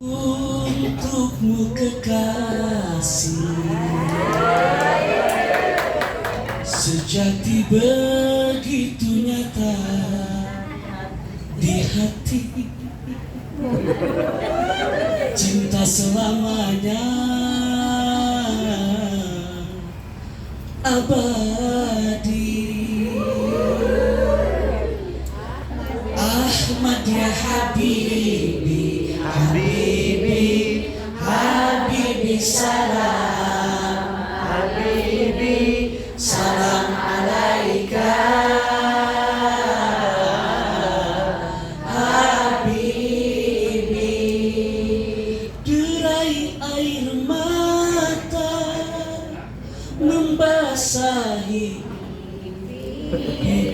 Untukmu kekasih sejati begitu nyata di hati, cinta selamanya abadi. Ahmad ya Habibi, Habibi, Habibi salam, Habibi salam alaika, Habibi. Derai air mata membasahi pipi,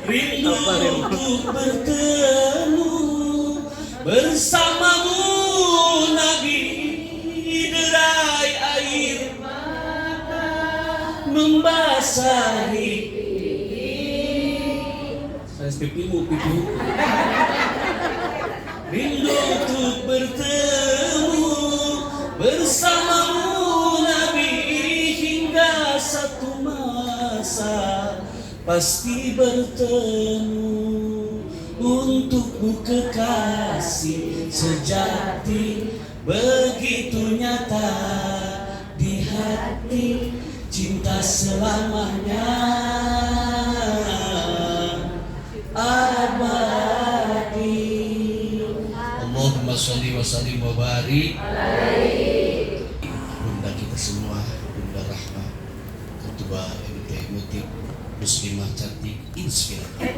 rindu untuk bertemu bersamamu Nabi. Derai air mata membasahi pipimu, rindu untuk bertemu bersamamu Nabi, hingga satu masa pasti bertemu. Untukmu kekasih sejati begitu nyata di hati, cinta selamanya abadi. Allahumma sholli wa sallim wa barik Bunda kita semua, Bunda Rahma, Ketua MT Mutik, Muslimah cantik, inspiratif.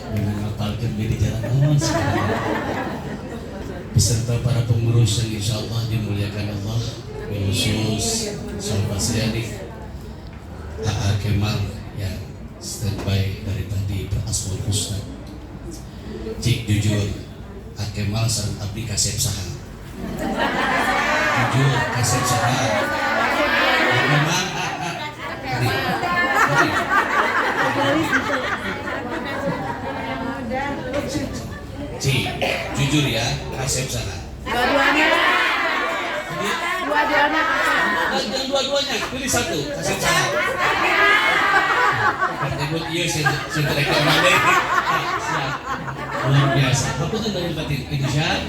Menghafalkan di jalan aman beserta para pengurus yang insya Allah dimuliakan Allah, khusus sahabat Syadik A.A. Kemal yang standby dari tadi berasmul husna. Cik jujur A. Kemal sareng abdi kasep saha, jujur kasep saha memang Cik, jujur ya, kasep sana. Dua-duanya. Dan dua-duanya, pilih satu, kasep sana. Karena buat iya, saya rekomend deh. Luar biasa. Apa tuh dari batin Indonesia?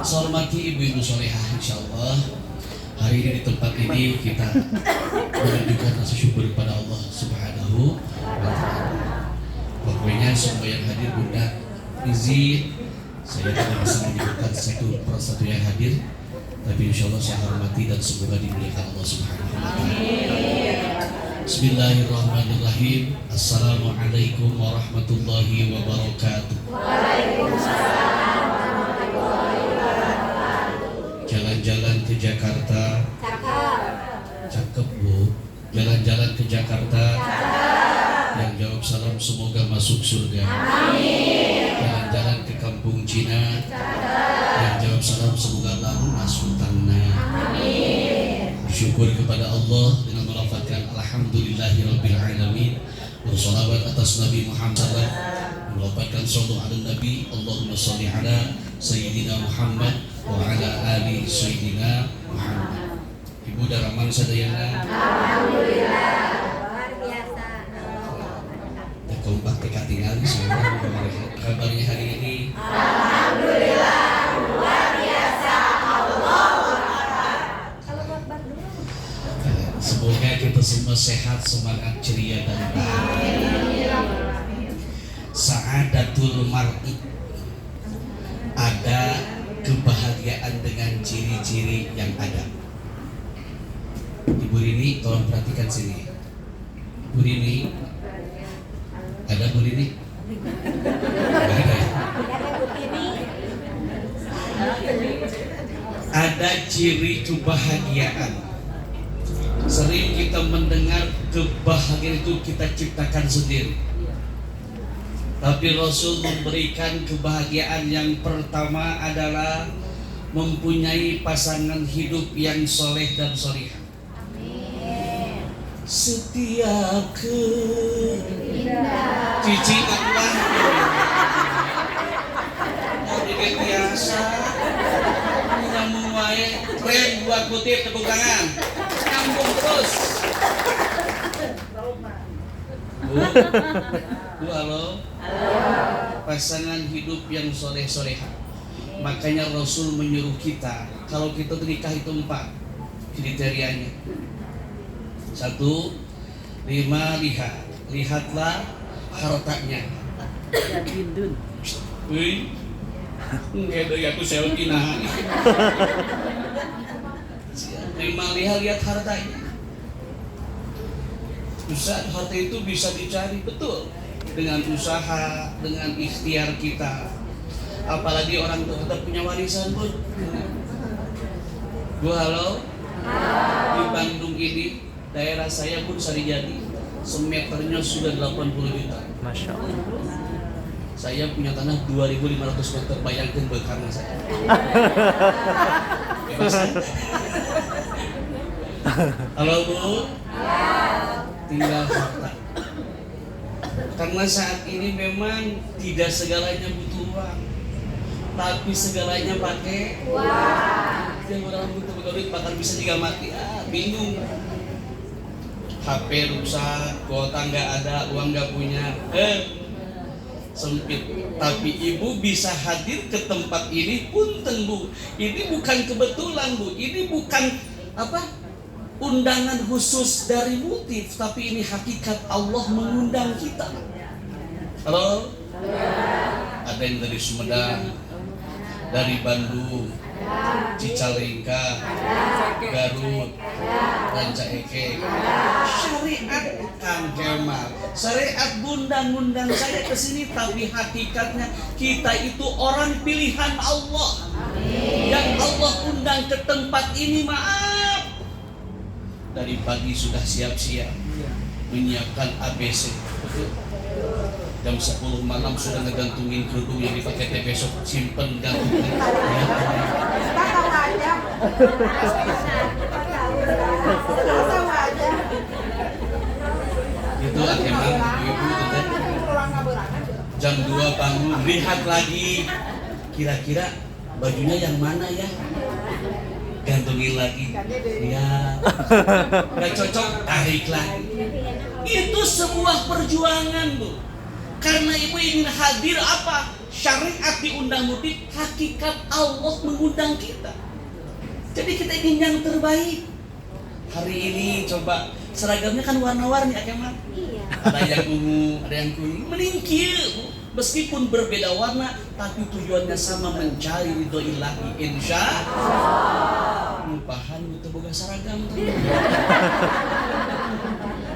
Hormati ibu-ibu solehah, insya Allah. Hari ini di tempat ini kita menunjukkan rasa syukur kepada Allah Subhanahu wa Ta'ala. Pokoknya semua yang hadir, Bunda izin saya tidak bisa menyebutkan satu persatu yang hadir, tapi insya Allah saya hormati dan semoga dimuliakan Allah Subhanahu wa Ta'ala. Bismillahirrahmanirrahim. Assalamualaikum warahmatullahi wabarakatuh. Waalaikumsalam warahmatullahi wabarakatuh. Jalan-jalan ke Jakarta. Cakep Bu. Jalan-jalan ke Jakarta. Yang jawab salam semoga masuk surga. Amin. Jalan-jalan ke kampung Cina. Yang jawab salam semoga lunas hutangnya. Amin. Bersyukur kepada Allah dengan melafazkan alhamdulillahirabbil alamin, bersolawat atas Nabi Muhammad SAW, melafazkan shallallahu ala Nabi, Allahumma sholli ala Sayyidina Muhammad wa ala ali Sayyidina Muhammad. Ibu Daraman sadayana. Alhamdulillah. Luar biasa. Kompak teka tinggal di semua. Kabarnya hari ini. Alhamdulillah. Luar biasa. Allahu Akbar. Semoga kita semua sehat, semangat, ceria dan bahagia. Sa'adatul mar'i, ada kebahagiaan dengan ciri-ciri yang ada. Ibu Rini, tolong perhatikan sini. Bu Rini, ada Bu Rini? Nggak ada ya? Ada ciri kebahagiaan. Sering kita mendengar kebahagiaan itu kita ciptakan sendiri, tapi Rasul memberikan kebahagiaan yang pertama adalah mempunyai pasangan hidup yang soleh dan solihah. Setiap cici Allah Oke, tepuk tangan. Nyambung terus. Bu, Bu, halo. Pasangan hidup yang soleh-soleha. Makanya Rasul menyuruh kita, kalau kita menikah itu 4 kriterianya. 1, lihatlah hartanya. Wih, enggak ada aku selfie nah. Lihat hartanya. Ustaz, harta itu bisa dicari, betul, dengan usaha, dengan ikhtiar kita. Apalagi orang tua kita punya warisan pun. Bu, halo. Di Bandung ini, daerah saya pun Sarijadi, semeternya sudah 80 juta. Masya Allah. Saya punya tanah 2.500 meter, bayangkan bekarnya saya. Bebas kan? Halo Bu. Tinggal harta. Karena saat ini memang tidak segalanya butuh uang, tapi segalanya pakai uang. Yang orang butuh duit bahkan bisa juga mati. Bingung. HP rusak, kuota nggak ada, uang nggak punya. Sempit. Tapi ibu bisa hadir ke tempat ini, punten Bu. Ini bukan kebetulan Bu. Ini bukan undangan khusus dari motif, tapi ini hakikat Allah mengundang kita. Halo? Ada yang dari Sumedang, dari Bandung, Cicalengka, Garut, Ranca Ekek. Syariat Kang Kemal, syariat ngundang saya ke sini, tapi hakikatnya kita itu orang pilihan Allah. Yang Allah undang ke tempat ini, maaf. Dari pagi sudah siap-siap menyiapkan ABC. Jam 10 malam sudah ngegantungin kerudung yang dipakai besok, simpen gantungin. Itu emang ibu kan. Jam 2 bangun, lihat lagi. Kira-kira bajunya yang mana ya? Gantungin lagi, ya nggak cocok, tarik lagi. Itu sebuah perjuangan Bu, karena ibu ingin hadir apa? Syariat diundang mudik, hakikat Allah mengundang kita. Jadi kita ingin yang terbaik. Hari ini coba seragamnya kan warna-warni, Kemal. Ada yang ungu, ada yang kuning, meningkil Bu. Meskipun berbeda warna, tapi tujuannya sama, mencari ridho ilahi. Insya Allah. Mupahan itu boga seragam.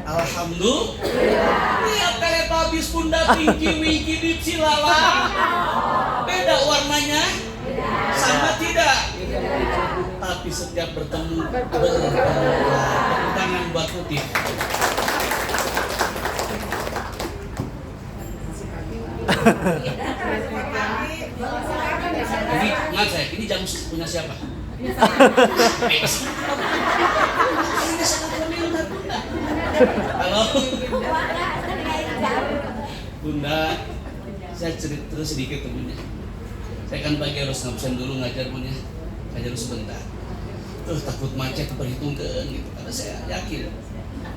Alhamdulillah. Lihat teletabis Bunda Pinky Winky di Cilala. Beda warnanya? Sama tidak? Tapi setiap bertemu tangan buat putih. Ini ingat saya, ini jam punya siapa? Halo Bunda, saya cerita terus sedikit temunya. Saya kan pagi harus ngabsen dulu ngajar Bunda, ngajar sebentar. Takut macet, perhitungkan gitu. Karena saya yakin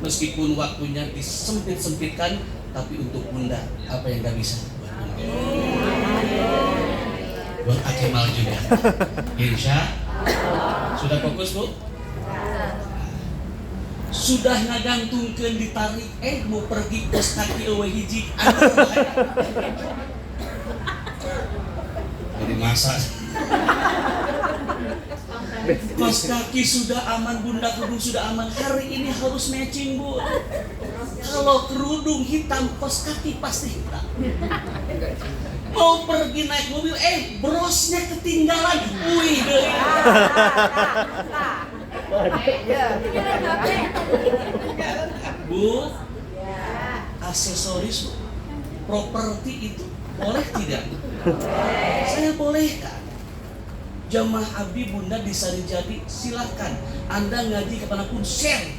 meskipun waktunya disempit-sempitkan, tapi untuk Bunda apa yang gak bisa buat Kemal juga. Insya sudah fokus Bu? Sudah ngagantungkeun ditarik, mau pergi pos kaki eueuh hiji jadi masa pos kaki sudah aman, Bunda kerudung sudah aman. Hari ini harus matching Bu. Kalau kerudung hitam, pos kaki pasti hitam. Mau pergi naik mobil, brosnya ketinggalan. Wih deh. Bu, aksesoris Bu, properti itu boleh tidak? Saya bolehkan. Jamaah abdi Bunda di Sarijadi, silakan Anda ngaji kemanapun, share,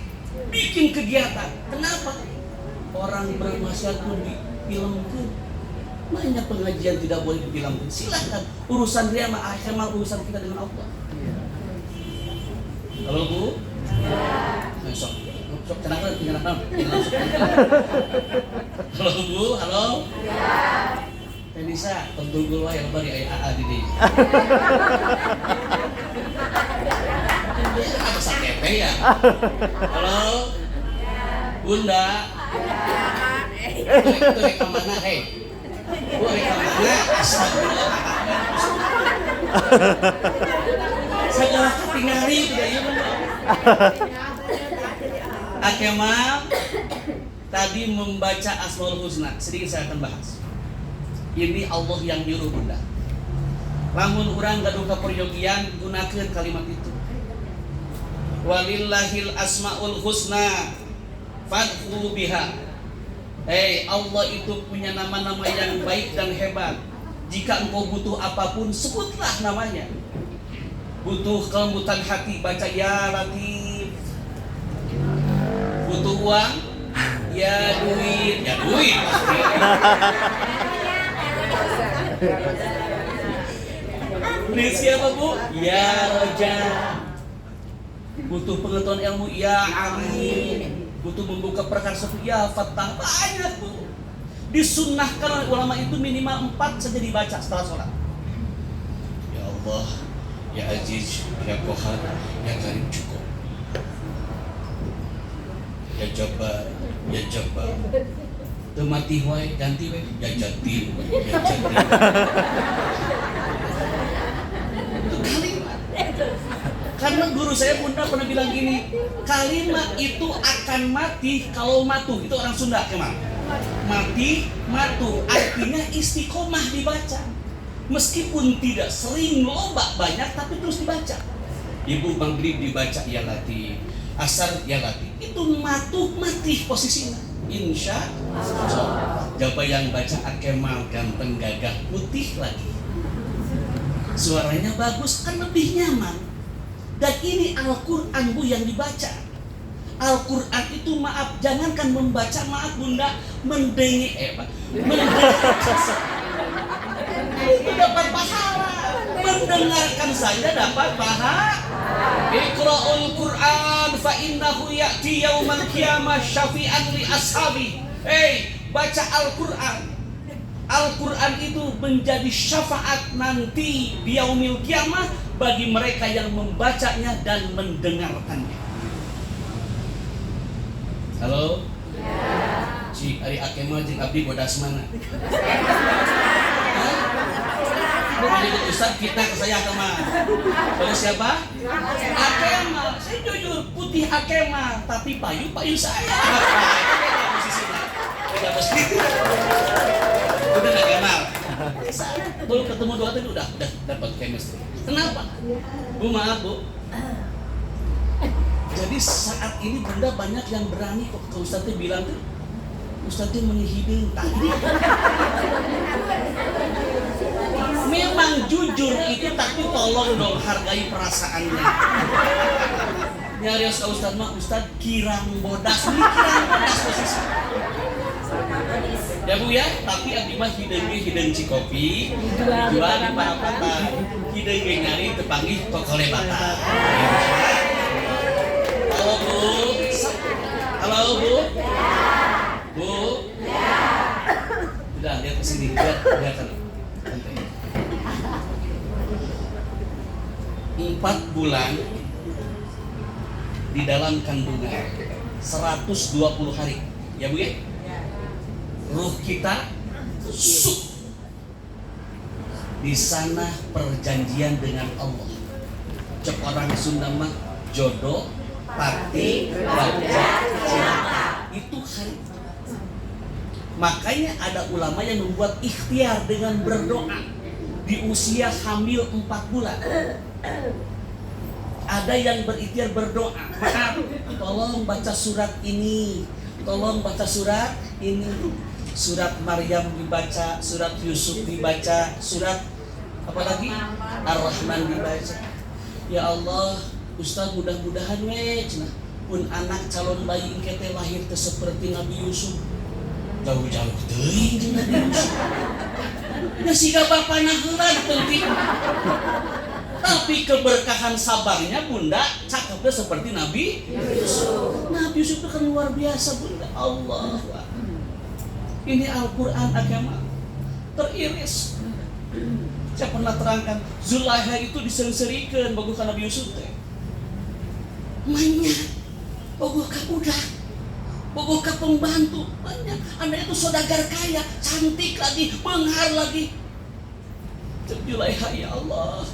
bikin kegiatan. Kenapa? Orang bermaksiat pun difilmkan. Banyak pengajian tidak boleh difilmkan. Silakan, urusan dia sama Kemal, urusan kita dengan Allah. Halo Bu? Ya. Sok kenapa? Halo Bu, halo? Ya. Tenisa, tentu gue yang bari ayah AA di dia. Apa sakit ya? Halo? Bunda? Itu rekam mana? Hei, Bu rekam mana? Astagfirullah. Segala ketinggali tidak iya benar. Akemal tadi membaca Asmaul Husna. Sedikit saya akan bahas. Ini Allah yang nyuruh Bunda. Lamun urang gaduh kaperyogian gunakeun kalimat itu. Walillahil asmaul husna fad'u biha. Allah itu punya nama-nama yang baik dan hebat. Jika engkau butuh apapun, sebutlah namanya. Butuh kelembutan hati, baca ya Latif. Butuh uang, ya duit, pasti. Ini siapa Bu? Ya Roja. Butuh pengetahuan ilmu, ya Amin. Butuh membuka perkara sesuatu, ya Fattah. Banyak Bu. Disunnahkan oleh ulama itu minimal 4 saja dibaca setelah sholat. Ya Allah, ya Aziz, ya Qahar, ya Karim cukup. Ya Jabbar, ya Jabbar. Temati wae ganti wae, ya Jatim, ya Jatim. Itu kalimat. Karena guru saya Bunda pernah bilang gini, kalimat itu akan mati kalau matu. Itu orang Sunda kemana? Mati, matu, artinya istiqomah dibaca. Meskipun tidak sering loba banyak, tapi terus dibaca. Ibu maghrib dibaca ya Latif, asar ya Latif. Itu matu mati posisinya. Insya Allah. Jaba yang baca Akemal ganteng gagah putih lagi. Suaranya bagus kan lebih nyaman. Dan ini Al-Quran Bu yang dibaca. Al-Quran itu maaf, jangankan membaca, maaf Bunda, mendengar itu dapat pahala. Mendengarkan saja dapat pahala. Iqra'ul Quran fa innahu ya'ti yaumal qiyamah syafi'an li ashabi. Baca Al-Quran. Al-Quran itu menjadi syafaat nanti di yaumil qiyamah bagi mereka yang membacanya dan mendengarkannya. Halo? Ya. Si Ari Akemal jeung abdi bodas mana? Jadi Ustaz kita ke saya Akemal. Pada siapa? Akemal. Saya jujur putih Akemal, tapi payu saya. Posisinya. Udah Akemal. Tuh ketemu dua tadi udah dapat chemistry. Kenapa? Bu maaf Bu. Jadi saat ini Bunda banyak yang berani kok ke Ustaznya bilang tuh Ustaznya menghidung tadi. Memang jujur itu, tapi tolong dong hargai perasaannya. Nyarios ke Ustaz mah Ustaz kirang bodas, ini kirang bodas posisi. Ya Bu ya, tapi abdi mah hideung cikopi, jual di Parapatan, hideung nyari tepanggih kokole bata. Halo Bu. Halo Bu. Bu. Udah lihat ke sini, lihat kan. 4 bulan di dalam kandungan 120 hari. Ya Bu ya? Ruh kita di sana perjanjian dengan Allah. Cek orang Sunda mah jodoh, pati, baca, cinta. Itu hari. Makanya ada ulama yang membuat ikhtiar dengan berdoa di usia hamil 4 bulan. Ada yang berikhtiar berdoa, maaf, tolong baca surat ini, tolong baca surat ini. Surat Maryam dibaca, surat Yusuf dibaca, surat apa lagi? Ar-Rahman dibaca. Ya Allah, Ustaz mudah-mudahan cenah pun anak calon bayi engke teh lahir teh seperti Nabi Yusuf. Jauh-jauh teuing jeung Nabi Yusuf. Da siga bapana heula penting. Tapi keberkahan sabarnya Bunda cakepnya seperti Nabi Yusuf. Nabi Yusuf itu kan luar biasa Bunda. Allah. Ini Al-Quran agama teriris. Saya pernah terangkan Zulaiha itu disering-serikan bagus Nabi Yusuf teh. Mainnya bagus budak, bagus pembantu. Banyak anak itu saudagar kaya, cantik lagi, benghar lagi. Zulaiha ya Allah,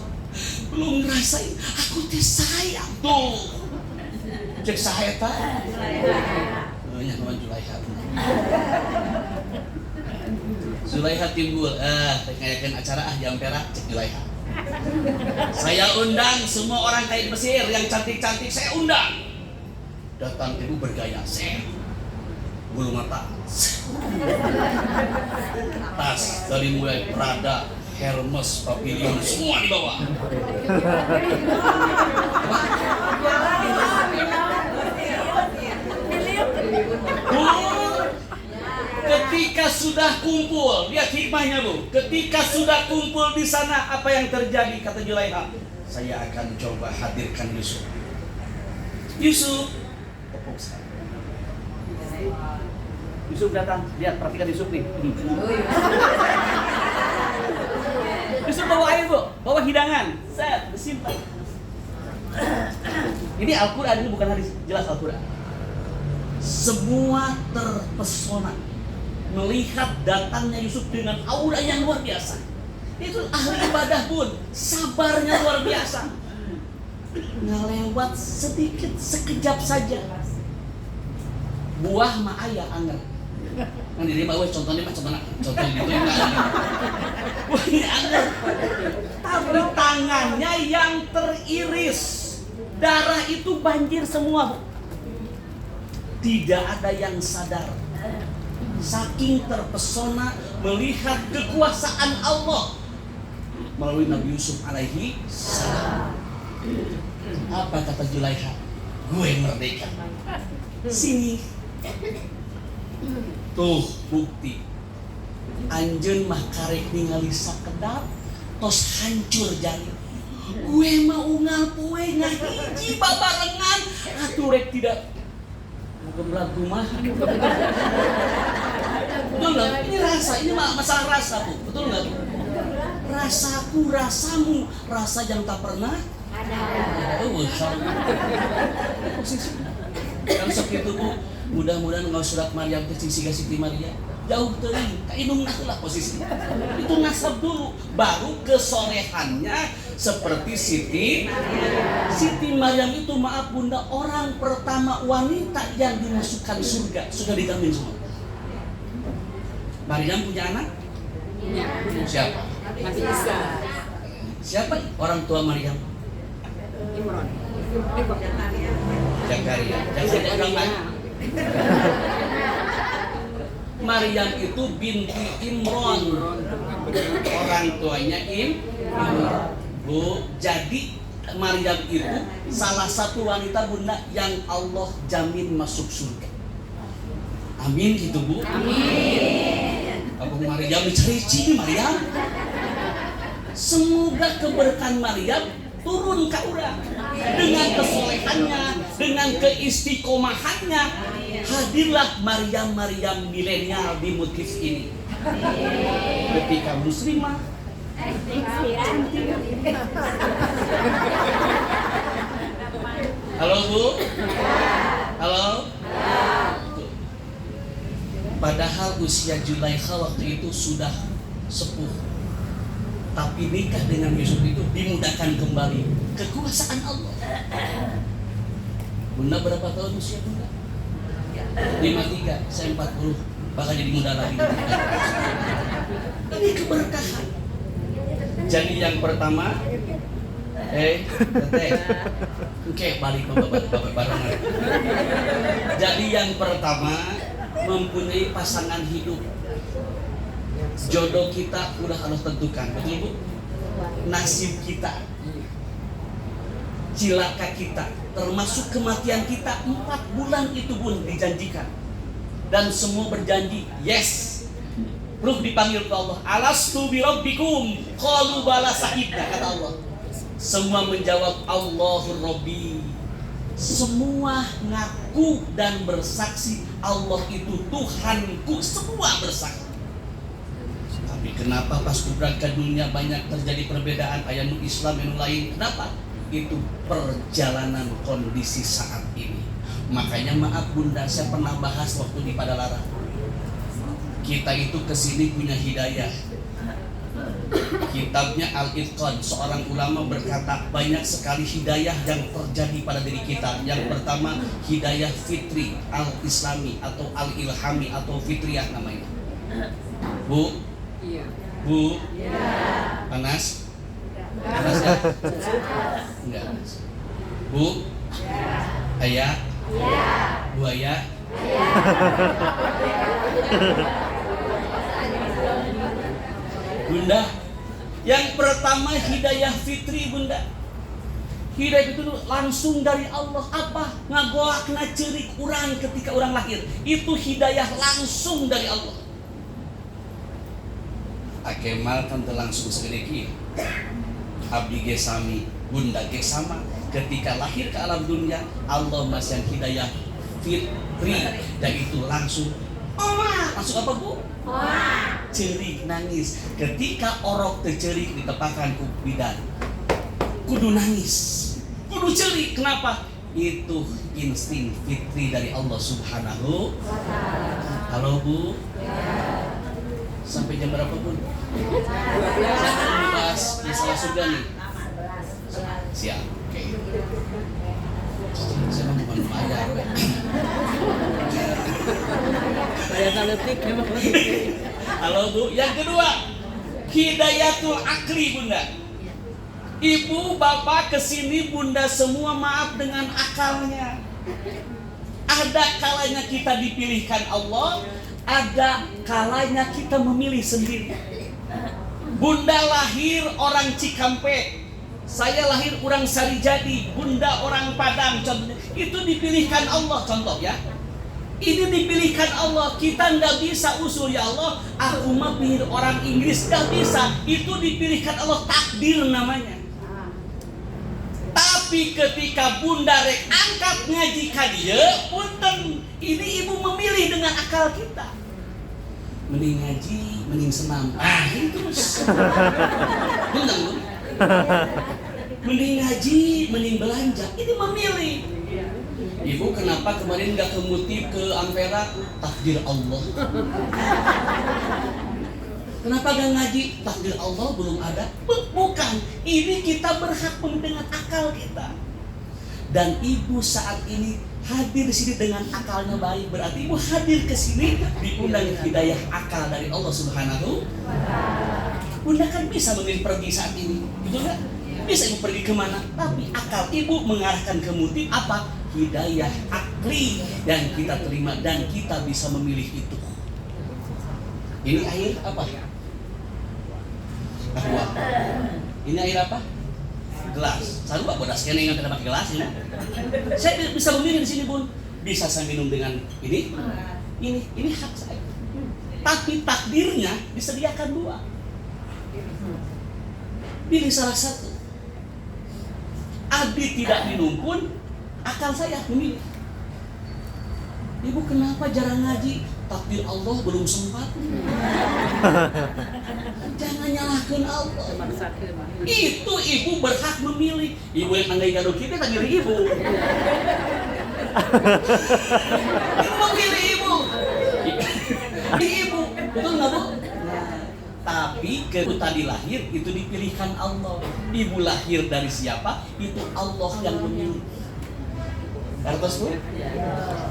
belum ngerasain aku teh sayang tuh. Cek saya tak. Banyak nama Zulaiha. Zulaiha timbul, kayakan acara jam perak cek Zulaiha. Saya undang semua orang kaya di Mesir yang cantik-cantik, saya undang. Datang ibu bergaya, bulu mata, tas dari mulai Prada, Hermes, Papillon, semua dibawa. Ketika sudah kumpul, lihat hikmahnya Bu. Ketika sudah kumpul di sana, apa yang terjadi? Kata Zulaiha, saya akan coba hadirkan Yusuf. Yusuf, Yusuf datang, lihat perhatikan Yusuf nih. Yusuf bawa air Bu, bawa hidangan, set, simpan. Ini Al-Quran, ini bukan hadis, jelas Al-Quran. Semua terpesona melihat datangnya Yusuf dengan aura yang luar biasa. Itu ahli ibadah pun sabarnya luar biasa. Ngelewat sedikit sekejap saja. Buah mah aya anger. Kan diri mah contohnya macam mana? Contoh gitu yang buah ini anger. Tapi tangannya yang teriris. Darah itu banjir semua. Tidak ada yang sadar. Saking terpesona melihat kekuasaan Allah melalui Nabi Yusuf alaihi salam. Apa kata Zulaiha? Gue merdeka. Sini. Tuh bukti. Anjeun mah karek ningali sakedap tos hancur jari. Gue mah unggal poe ngahiji babarengan atuh rek tidak geblak rumah. Betul nggak? Ini rasa, ini masalah rasa Bu. Betul nggak? Rasaku, rasamu, rasa yang tak pernah ada. Oh, posisi. Kan segitu Bu. Mudah-mudahan nggak surat Maryam ke Siti Maria. Jauh teuing, kainung lah posisi. Itu nasab dulu, baru kesolehannya seperti Siti Maryam itu, maaf Bunda, orang pertama wanita yang dimasukkan surga, sudah dijamin semua. Maryam punya anak? Siapa? Siapa orang tua Maryam? Imron. Zakaria. Maryam itu binti Imron. Orang tuanya Imron. Bu, jadi Maryam itu salah satu wanita Bunda yang Allah jamin masuk surga. Amin gitu Bu. Amin. Abu Maryam dicari Maryam. Semoga keberkahan Maryam turun ke urang dengan kesolehannya, dengan keistiqomahannya. Hadirlah Maryam milenial di motif ini. Ketika muslimah, halo Bu, halo. Padahal usia Zulaiha waktu itu sudah sepuh, tapi nikah dengan Yusuf itu dimudahkan kembali. Kekuasaan Allah. Bunda berapa tahun usia Bunda? 53, saya 40, bahkan jadi muda lagi. Ini keberkahan. Jadi yang pertama, oke, balik bapak barengan. Jadi yang pertama, mempunyai pasangan hidup. Jodoh kita udah Allah tentukan, betul Bu? Nasib kita, cilaka kita, termasuk kematian kita 4 bulan itu pun dijanjikan. Dan semua berjanji, yes. Ruh dipanggil ke Allah. Alastu bi rabbikum? Qalu bala, sahibna, kata Allah. Semua menjawab Allahur Rabbi. Semua ngaku dan bersaksi Allah itu Tuhanku. Semua bersaksi. Tapi kenapa pas berangkat ke dunia banyak terjadi perbedaan, aya nu Islam yang lain? Kenapa? Itu perjalanan kondisi saat ini. Makanya maaf Bunda, saya pernah bahas waktu di Padalarang. Kita itu kesini punya hidayah. Kitabnya Al-Itqan, seorang ulama berkata banyak sekali hidayah yang terjadi pada diri kita. Yang pertama hidayah fitri, al-islami atau al-ilhami atau fitriyah namanya. Bu? Iya. Bu? Panas? Panas ya? Enggak. Bu? Ayah? Bu Ayah? Bunda, yang pertama hidayah fitri Bunda. Hidayah itu langsung dari Allah. Apa? Ngagoakna ceurik urang ketika orang lahir. Itu hidayah langsung dari Allah. Akemal kan langsung segede kieu. Abdi ge sami, Bunda ge sama. Ketika lahir ke alam dunia, Allah masih hidayah fitri, dan itu langsung langsung apa Bu? Cerik nangis. Ketika orok tercerik ditepakan ku bidan, kudu nangis, kudu cerik. Kenapa? Itu insting fitri dari Allah Subhanahu wa ta'ala. Halo Bu? Sampai jam berapa Bun? 12. Bisa surga nih? Siap. Oke. Saya mau bayar. Saya taletik memang. Halo Bu. Yang kedua, hidayatul akli Bunda. Ibu bapak kesini Bunda semua maaf dengan akalnya. Ada kalanya kita dipilihkan Allah, ada kalanya kita memilih sendiri. Bunda lahir orang Cikampek, saya lahir orang Sarijadi, Bunda orang Padang, contohnya. Itu dipilihkan Allah, contoh ya. Ini dipilihkan Allah. Kita nggak bisa usul, ya Allah aku mah pilih orang Inggris, nggak bisa. Itu dipilihkan Allah, takdir namanya. Tapi ketika Bunda rek angkat ngaji ka dieu, punten, ini ibu memilih dengan akal kita. Mending ngaji, mending senam. Itu benar. Mending ngaji, mending belanja. Ini memilih. Ibu kenapa kemarin nggak ke Mutib, ke Ampera? Takdir Allah. Kenapa gak ngaji? Takdir Allah belum ada. Bukan. Ini kita berhak dengan akal kita. Dan ibu saat ini hadir di sini dengan akalnya baik. Berarti ibu hadir ke sini diundang hidayah akal dari Allah Subhanahu wa ta'ala. Bunda kan bisa memilih pergi saat ini, betul nggak? Bisa ibu pergi kemana? Tapi akal ibu mengarahkan ke Mutib apa? Hidayah akli yang kita terima dan kita bisa memilih itu. Ini air apa? Aqua. Ini air apa? Gelas. Saya lupa bodas kene ingat pakai gelas ini. Saya bisa memilih di sini Bun. Bisa saya minum dengan ini. Ini hak saya. Tapi takdirnya disediakan dua. Pilih salah satu. Abi tidak minum pun akal saya memilih. Ibu kenapa jarang ngaji? Takdir Allah belum sempat. Jangan nyalahkan Allah. Itu ibu berhak memilih. Ibu yang nanggay gado kita tak milih ibu. Ibu memilih ibu. Ibu, betul nggak Bu? Tapi ketika tadi lahir itu dipilihkan Allah. Ibu lahir dari siapa? Itu Allah yang memilih. Kartos Bu?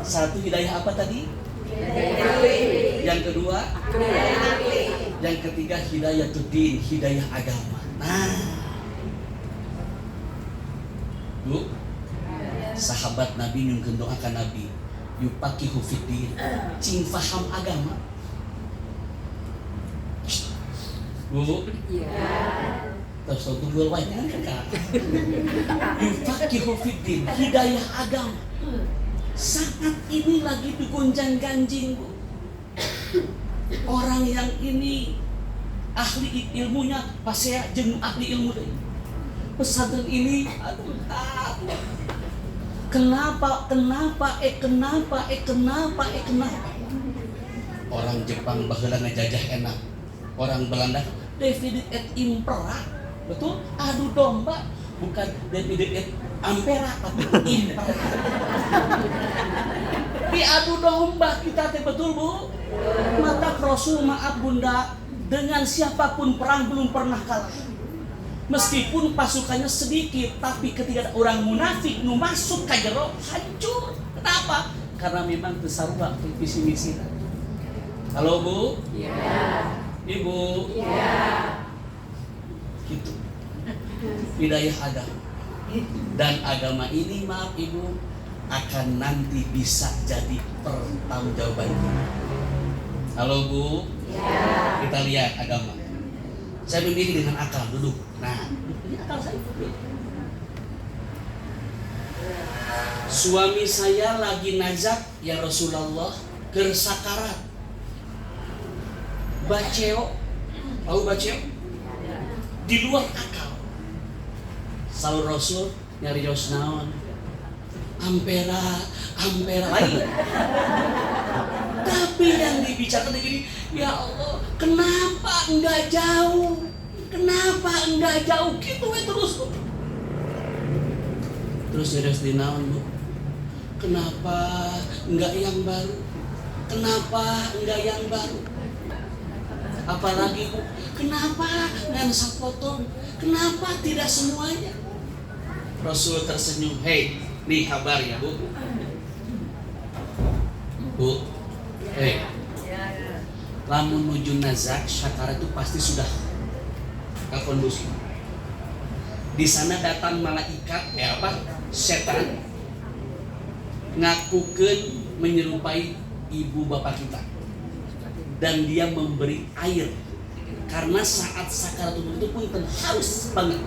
Satu hidayah apa tadi? Yang kedua? Yang ketiga hidayatul-din, hidayah agama. Nah, Bu, sahabat Nabi nyungkeun doa ka Nabi, yupaqihu fiddin, cing faham agama. Bu, terus tunggu wajah kan? Yupaqihu fiddin, hidayah agama. Saat ini lagi digonjang-ganjing Bu. Orang yang ini ahli ilmunya pasea jeung ahli ilmu deui. pesantren ini, aduh, kenapa? Orang Jepang baheula ngajajah enak, orang Belanda divided et impera, betul? Adu domba, bukan divided et ampera, tapi impera. Diadu domba kita teh, betul Bu? Mata Rasul, maaf Bunda, dengan siapapun perang belum pernah kalah. Meskipun pasukannya sedikit, tapi ketika ada orang munafik nu masuk ka jero hancur. Kenapa? Karena memang besarua visi misi. Halo Bu? Iya. Ibu? Iya. Gitu. Hidayah agama. Dan agama ini, maaf Ibu, akan nanti bisa jadi pertanggungjawaban kita. Halo Bu? Iya. Kita lihat agama. Saya memilih dengan akal, duduk. Nah, ini akal saya. Suami saya lagi nazak, ya Rasulullah, keur sakarat. Baceo, tahu baceo? Di luar akal. Saur Rasul nyari jos naon? Ampera lain. Tapi yang dibicarakan begini, ya Allah, kenapa enggak jauh? Gitu terus. Terus nyari di naon, Bu? Kenapa enggak yang baru? Apalagi Bu, kenapa ngan sapotong? Kenapa tidak semuanya? Rasul tersenyum, hei, nih kabar ya Bu. Bu, hei, lamun nuju nazak, syakara itu pasti sudah kondusif. Di sana datang malaikat, setan, ngakukeun menyerupai ibu bapak kita. Dan dia memberi air karena saat sakaratul itu pun haus banget,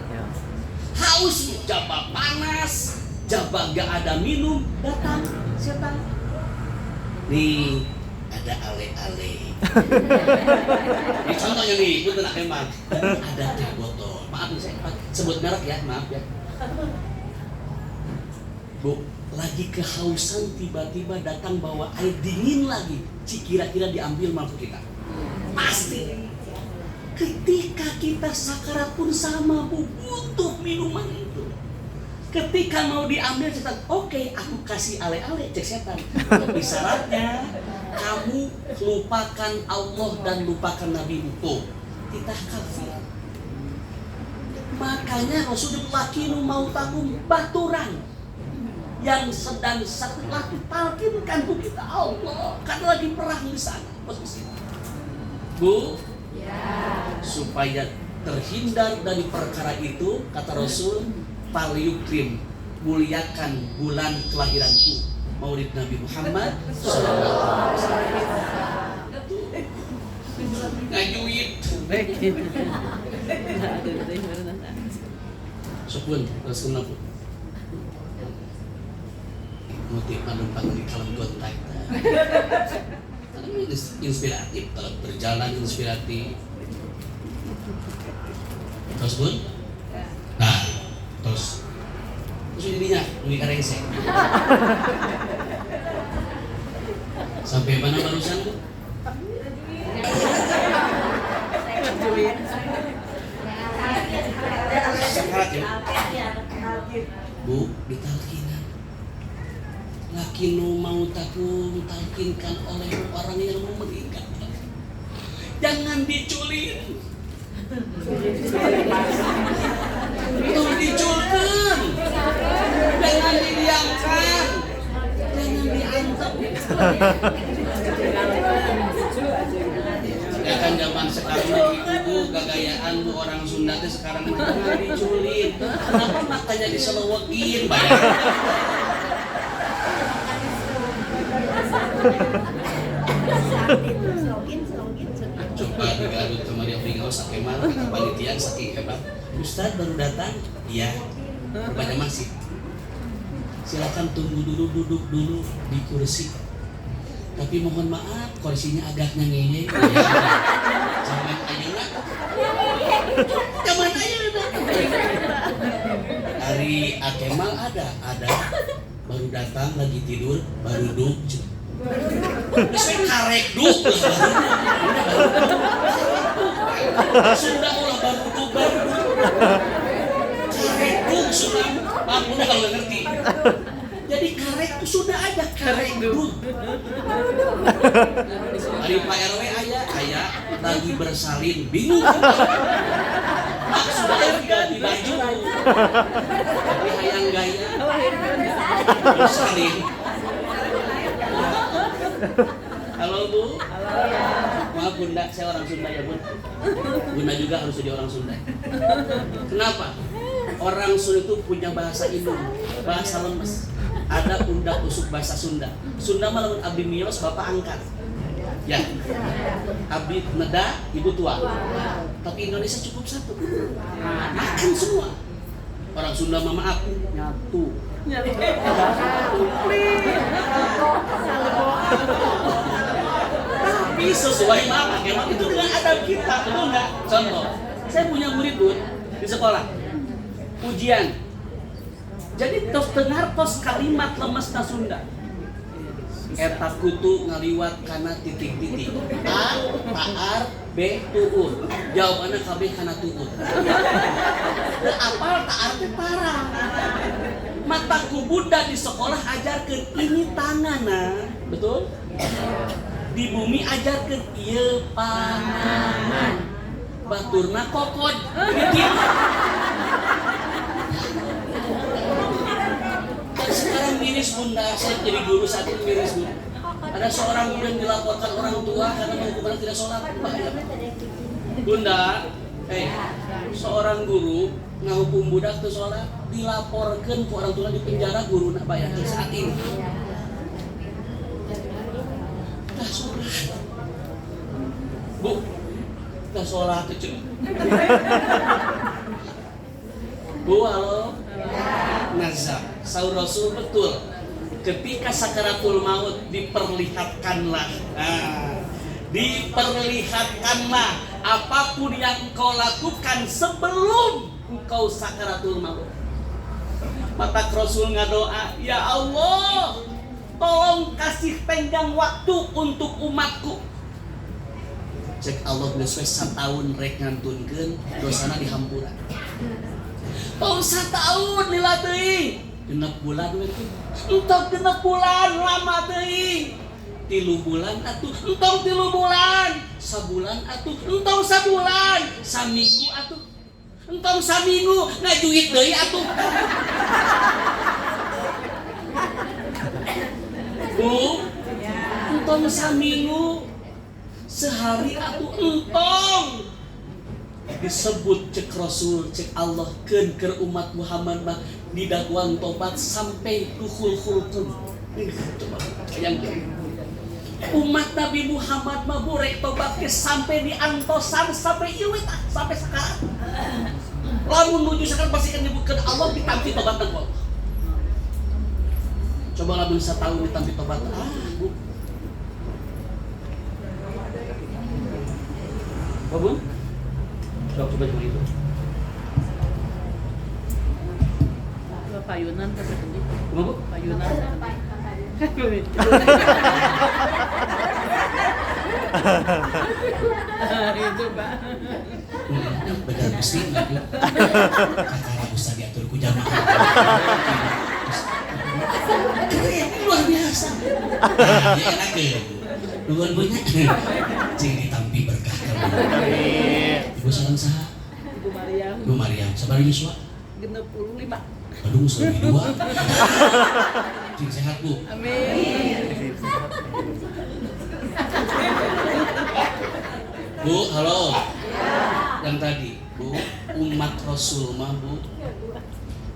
jaba panas, jaba gak ada minum, datang setan, nih ada ale-ale. Ini contohnya nih, gue tenang emang ada teh botol, maaf nih saya sebut merek ya, maaf ya Bu, lagi kehausan, tiba-tiba datang bawa air dingin lagi. Kira-kira diambil mampu kita. Pasti. Ketika kita sakarat pun sama Bu, butuh minuman itu. Ketika mau diambil setan, oke, aku kasih ale-ale, cek setan. Tapi syaratnya kamu lupakan Allah dan lupakan Nabi itu. Kita kafir. Makanya Rasulullah kinu mau tanggung baturan yang sedang satu lagi talkinkan Bu kita, Allah karena lagi perang di sana posisi Bu, supaya terhindar dari perkara itu, kata Rasul, falyukrim, muliakan bulan kelahiranku, Maulid Nabi Muhammad sallallahu alaihi wasallam. Ngajuit Sopun, terus kenapa? Motif menumpang di kalam gontak. Karena ini inspiratif, berjalan inspiratif. Terus Bun? Nah, terus jadinya ini karengse. Sampai mana barusan Bu? Sakarat ya? Bu, ditalkinan. Laki nu mau talkinkan oleh orang yang mau meninggal. Jangan diculik. Itu diculkan. Jangan didiamkan. Jangan diantep. Ya kan zaman sekarang itu gagayaan bu orang Sunda itu sekarang jangan diculik. Kenapa matanya diselowokin bayar? Coba di Garut kemarin beliau sakit malam kepanitiaan sakit hebat. Ustadz baru datang, iya. Rupanya masih. Silakan tunggu dulu, duduk dulu di kursi. Tapi mohon maaf, kursinya agak ngenge. Zaman ayeuna. Ari Akemal ada baru datang lagi tidur baru duduk. Saya karek duduk sudah ulah baru duduk karek duduk sudah mampuna kalau nggak ngerti. Jadi karek itu sudah ada karek duduk. Hari Pak RW ayah lagi bersalin bingung. Sudah ganti baju tapi hayang gaya bersalin. Halo Bu. Maaf Bunda, saya orang Sunda ya Bun. Bunda juga harus jadi orang Sunda. Kenapa? Orang Sunda itu punya bahasa indung, bahasa lemes. Ada undak usuk bahasa Sunda. Sunda mah lamun abdi miyos bapak angkat. Ya, abdi neda ibu tua. Tapi Indonesia cukup satu. Makan semua. Orang Sunda mah maaf nyatu. Tapi sesuai mama, memang itu dengan adab kita, betul nggak? Contoh, saya punya murid Bun di sekolah, ujian. Jadi tos dengar tos kalimat lemes na Sunda. Eta kutu ngaliwat kana titik-titik. A, taar, B, tuur. Jawabannya KB kana tuur. Teu apal taar teh parah. Mataku Buddha di sekolah ajarkeun ini tanganna, betul? Di bumi ajarkeun ieu pangan. Baturna kokod. Sekarang miris Bunda, saya jadi guru saat ini miris Bunda. Ada seorang guru yang dilaporkan orang tua karena menghukumkan tidak sholat. Bunda, seorang guru ngahukum budak itu sholat, dilaporkan ke orang tua di penjara, guru nak bayar saat ini. Dah sholat, Bu, dah sholat itu. Bu, halo. Nazar, saur Rasul betul. Ketika sakaratul maut diperlihatkanlah, diperlihatkanlah apapun yang engkau lakukan sebelum engkau sakaratul maut. Mata Rasul ngadoa, ya Allah, tolong kasih tenggang waktu untuk umatku. Cek Allah geus we satahun rek ngantunkeun dosana dihampura. Tong satahun lila teuing, 6 bulan we teh. Entok 6 bulan lama teuing. 3 bulan atuh, entong 3 bulan. Sabulan atuh, entong sabulan. Saminggu atuh, entong saminggu. Ngajuit deui atuh. Bu, entong saminggu. Sehari atuh entong. Disebut cek Rasul, cek Allah keur umat Muhammad mah didakwaan tobat sampai dukhul khulqum. Coba bayangkan. Umat Nabi Muhammad mah borek tobat ke sampai diantosan sampai ieu sampai sekarang. Lamun nuju sakan pasti kan nyebutkeun Allah ditampi tobat nang Allah. Coba lamun satahun ditampi tobat. Bu. Babun? Coba itu. Payunan kan tadi. Kenapa? Payunan. Itu Pak. Benar mesti enggak Bu. Kata Ustaz diatur ku jamaah. Luar biasa. Ya enak ya. Nuhun banyak. Cing ditampi berkah kamu. Ibu salam saha? Ibu Maryam. Ibu Maryam, sabar Yuswa. 65. Aduh, lebih 2. Cing sehat Bu. Amin. Bu, halo. Yang tadi, Bu, umat Rasul mah Bu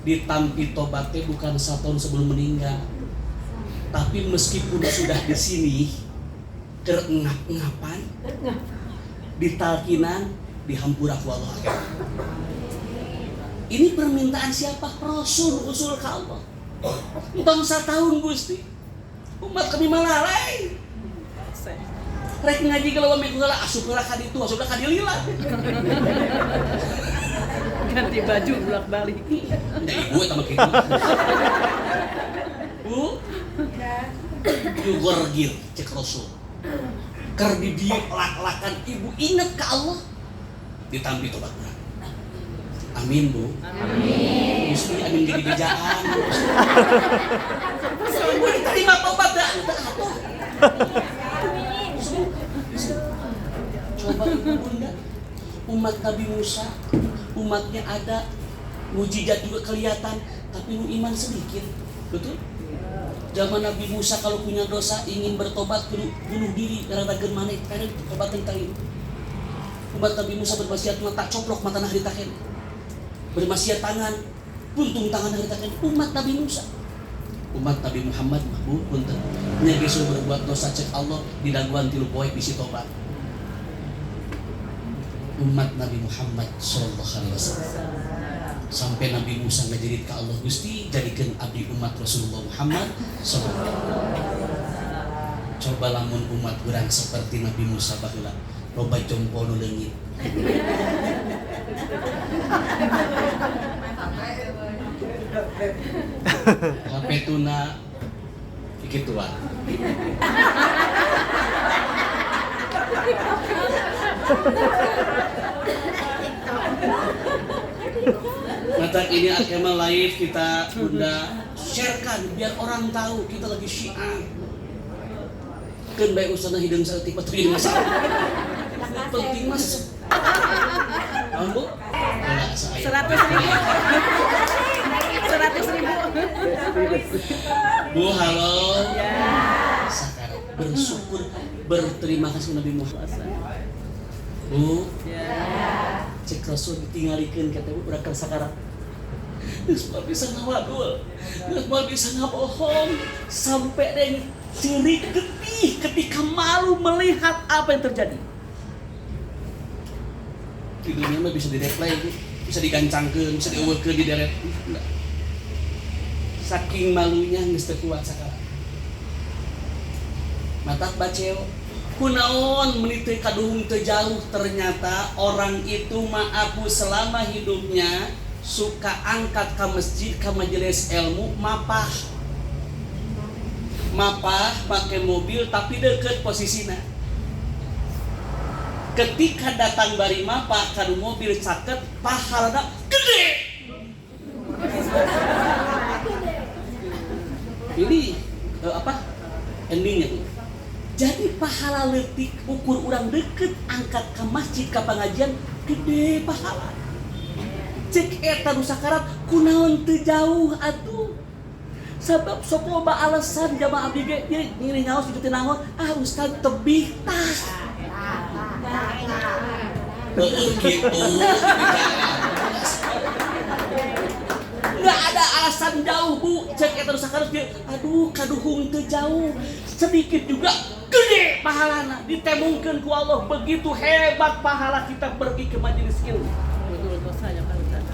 ditampi tobatnya bukan 1 tahun sebelum meninggal. Tapi meskipun sudah di sini terengap-engapan, ditalkinan, dihampura ku Allah. Ini permintaan siapa? Rasul ke Allah. Entong 1 tahun Gusti. Umat kami malalai. Rek ngaji kalau minggu heula asup heula ka ditu, asup ka dilila. Ganti baju bolak-balik. Nah, ibu eta mah kitu. Bu, yugorgil cek Rasul. Keur di dieu lak-lakan ibu ingat ke Allah. Ditampi tobat urang. Amin, Bu. Amin. Mesti amin jadi bijaan. Ibu diterima tobat dah. Coba ibu bunda, umat Nabi Musa, umatnya ada, mujizat juga kelihatan, tapi nu iman sedikit, betul? Zaman Nabi Musa kalau punya dosa ingin bertobat bunuh diri karena ragen maneh, karena tobat tentang itu. Umat Nabi Musa bermaksiat mata coplok mata hari taken, bermaksiat tangan, buntung tangan hari taken. Umat Nabi Musa, umat Nabi Muhammad mah punten nya geus berbuat dosa cek Allah di daguan 3 poe bisi tobat. Umat Nabi Muhammad sallallahu alaihi wasallam sampai Nabi Musa ngajerit ke Allah, Gusti jadikan abdi umat Rasulullah Muhammad sallallahu alaihi wasallam. Coba lamun umat urang seperti Nabi Musa baheula loba jompo nu leungit. HP tuna kitu wae. Mata ini Al-Kamal Live kita bunda sharekan biar orang tahu kita lagi syiar. Keun bae usahana hideung saeutik patri masalah. Penting mas. Ambo. 100.000. 100.000. Bu, halo. Ya. Sekarang bersyukur berterima kasih Nabi Muhammad. Bu. Ya. Cek Rasul ditinggalikeun kata bu urang keur sakarat. Geus moal bisa ngawadul. Geus moal bisa ngabohong sampai deng ciri getih ketika malu melihat apa yang terjadi. Di dunia mah bisa di-replay, bisa digancangkeun, bisa dieuweurkeun di deret. Saking malunya geus teu kuat sakala. Matak baceo kunaon menit teu kaduhung teu jauh, ternyata orang itu maapu selama hidupnya suka angkat ke masjid ke majelis ilmu mapah pakai mobil tapi deket posisinya. Ketika datang bari mapah kanu mobil caket pahalana gede. Ini endingnya tuh. Jadi pahala leutik ukur urang deket angkat ke masjid ke pengajian gede pahala. Cek eta nu sakarat kunaon teu jauh atuh. Sabab sok loba alasan jamaah abdi ge ngiri ngaos kitu teh naon? Ustaz tebih tah. Heuh kitu. Nggak ada alasan jauh bu, cek eta nu sakarat ge aduh kaduhung teu jauh. Sedikit juga gede pahalana ditemungkeun ku Allah. Begitu hebat pahala kita pergi ke majelis ilmu. Betul dosanya kan Ustaz.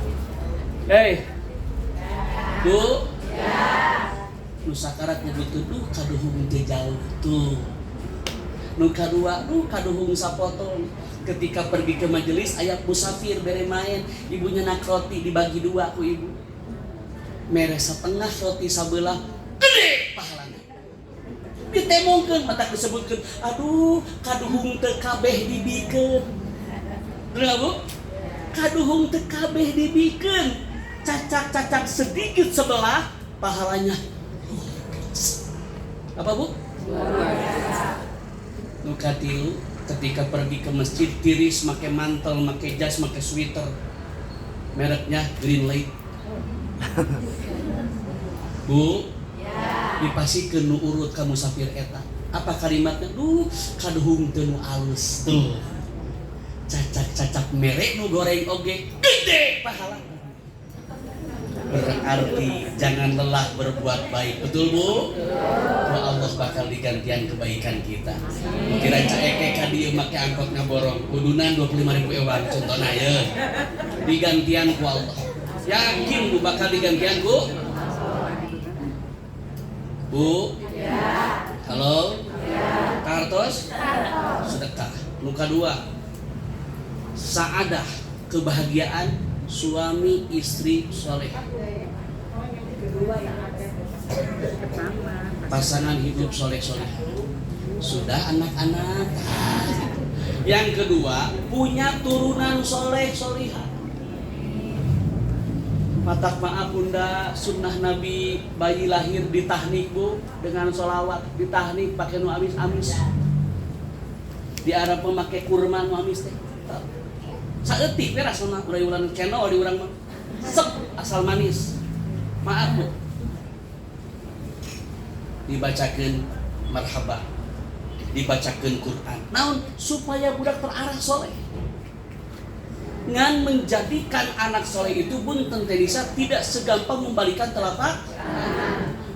Hei. Bu. Ya. Nu sakarat nyebutkeun duh kaduhung teu jauh tuh. Nu kadua duh kaduhung sapotong. Ketika pergi ke majelis aya musafir bere main, ibunya nak roti dibagi 2 ku ibu. Mere setengah roti sabelah gede pahalana. Ditemongkeun mata disebutkeun aduh kaduhung teu kabeh dibikeun. Bener Bu? Kaduhung teu kabeh dibikeun. Cacak-cacak sedikit sebelah pahalanya. Apa Bu? Nu katilu ketika pergi ke masjid tiris make mantel, make jas, make sweater. Mereknya Greenlight. Bu, dipasikeun nu urut ka musafir eta. Apa kalimatnya? Duh, kaduhung teu nu alus tuh. Cacak-cacak merek nu goreng oge gede pahala. Berarti jangan lelah berbuat baik, betul Bu? Ya Allah bakal digantian kebaikan kita. Kira caeke ka dieu make angkot ngaborong, kudunan 25.000 ewan contohna ya. Digantian ku Allah. Yakin Bu bakal digantian Bu? Bu? Ya. Halo? Ya. Kartos? Sedekah. Nu kadua, saadah, kebahagiaan suami istri soleh, pasangan hidup soleh-soleh, sudah anak-anak. Yang kedua, punya turunan soleh-solihah. Matak maaf bunda, sunnah Nabi bayi lahir ditahnik bu dengan sholawat, ditahnik pakai nu amis-amis. Di Arab memakai kurma nu amis teh. Saeutik we rasana urang channel di urang mah. Sep asal manis. Maaf bu. Dibacakeun marhaba. Dibacakeun Quran. Naon supaya budak terarah soleh. Ngan menjadikan anak soleh itu bunten tenisa tidak segampang membalikan telapak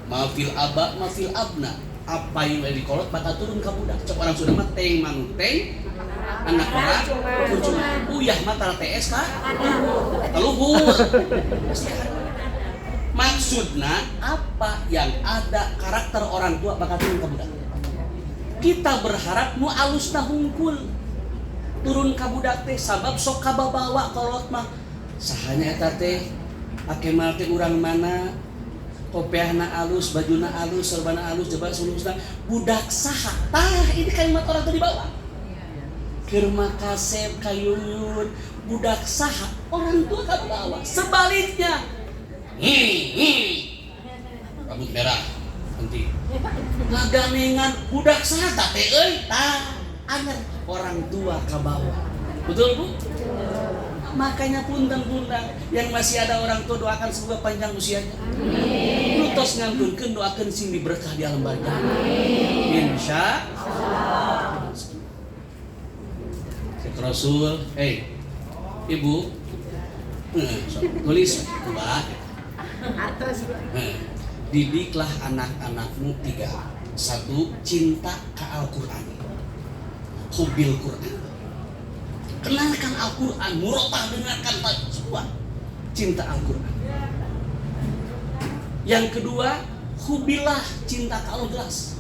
mafil aba mafil abna, apa yang di kolot bakal turun ke budak. Cek orang sudah mah teng manuteng anak orang cuma uyah mata TS kah luhur. Maksudna apa yang ada karakter orang tua bakal turun ke budak. Kita berharap nu alusna hungkul turun ka budak teh sabab sok kababawa kolot mah sahanya eta teh ake mal teh urang mana kopiahna alus bajuna alus serbana alus jebal sulusna budak saha tah ini kalimat orang teh dibawa keur makasep kayuyun budak saha orang tua kababawa sebaliknya rambut merah nanti ngaganengan budak saha tah teh euy tah agar orang tua ke bawah. Betul bu? Makanya punten-punten yang masih ada orang tua doakan semoga panjang usianya. Lu tos nganggunkeun doakeun sing diberkah di alam barzah. Insya Allah. Syekh Rasul, ibu, tulis coba. Didiklah anak-anakmu 3. 1. Cinta ke Al-Quran. Hubil Quran, kenalkan Al-Quran, murotah dengarkan semua, cinta Al-Quran. Yang kedua, hubilah cinta ke Allah jelas,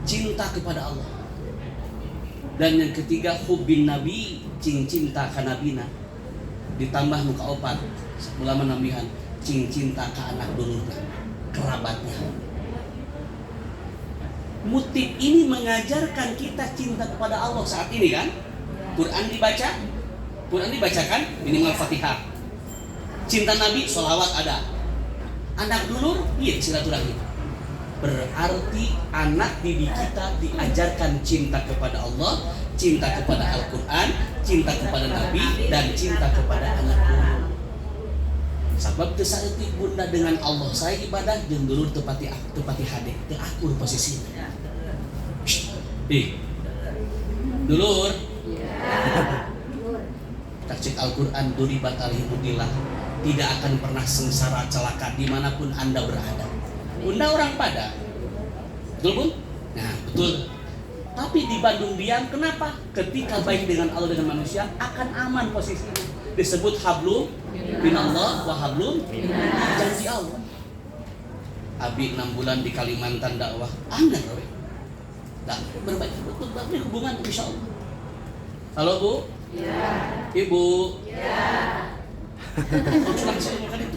cinta kepada Allah. Dan yang ketiga, hubin Nabi, cinta ke Nabina, ditambah muka opat, ulama nambihan, cinta ke anak dulurna, kerabatnya. Motif ini mengajarkan kita cinta kepada Allah saat ini kan? Quran dibacakan minimal Fatihah. Cinta Nabi, sholawat ada. Anak dulur, iya silaturahmi. Berarti anak didik kita diajarkan cinta kepada Allah, cinta kepada Al-Quran, cinta kepada Nabi, dan cinta kepada anak dulur. Sebab tersaitik bunda dengan Allah saya ibadah jeung dulur tepati hade teu akur posisinya. Dulur. Cek Al-Quran duribat alihudillah, tidak akan pernah sengsara celaka dimanapun Anda berada. Bunda orang pada. Betul bun? Nah betul. Tapi di Bandung diam kenapa? Ketika baik dengan Allah dengan manusia akan aman posisinya. Disebut hablum minallah wa hablum janji Allah. Abi 6 bulan di Kalimantan dakwah, anggar we. Tak berbaik hubungan insya Allah. Halo bu? Ya. Ibu? Ya. Langsung makan itu.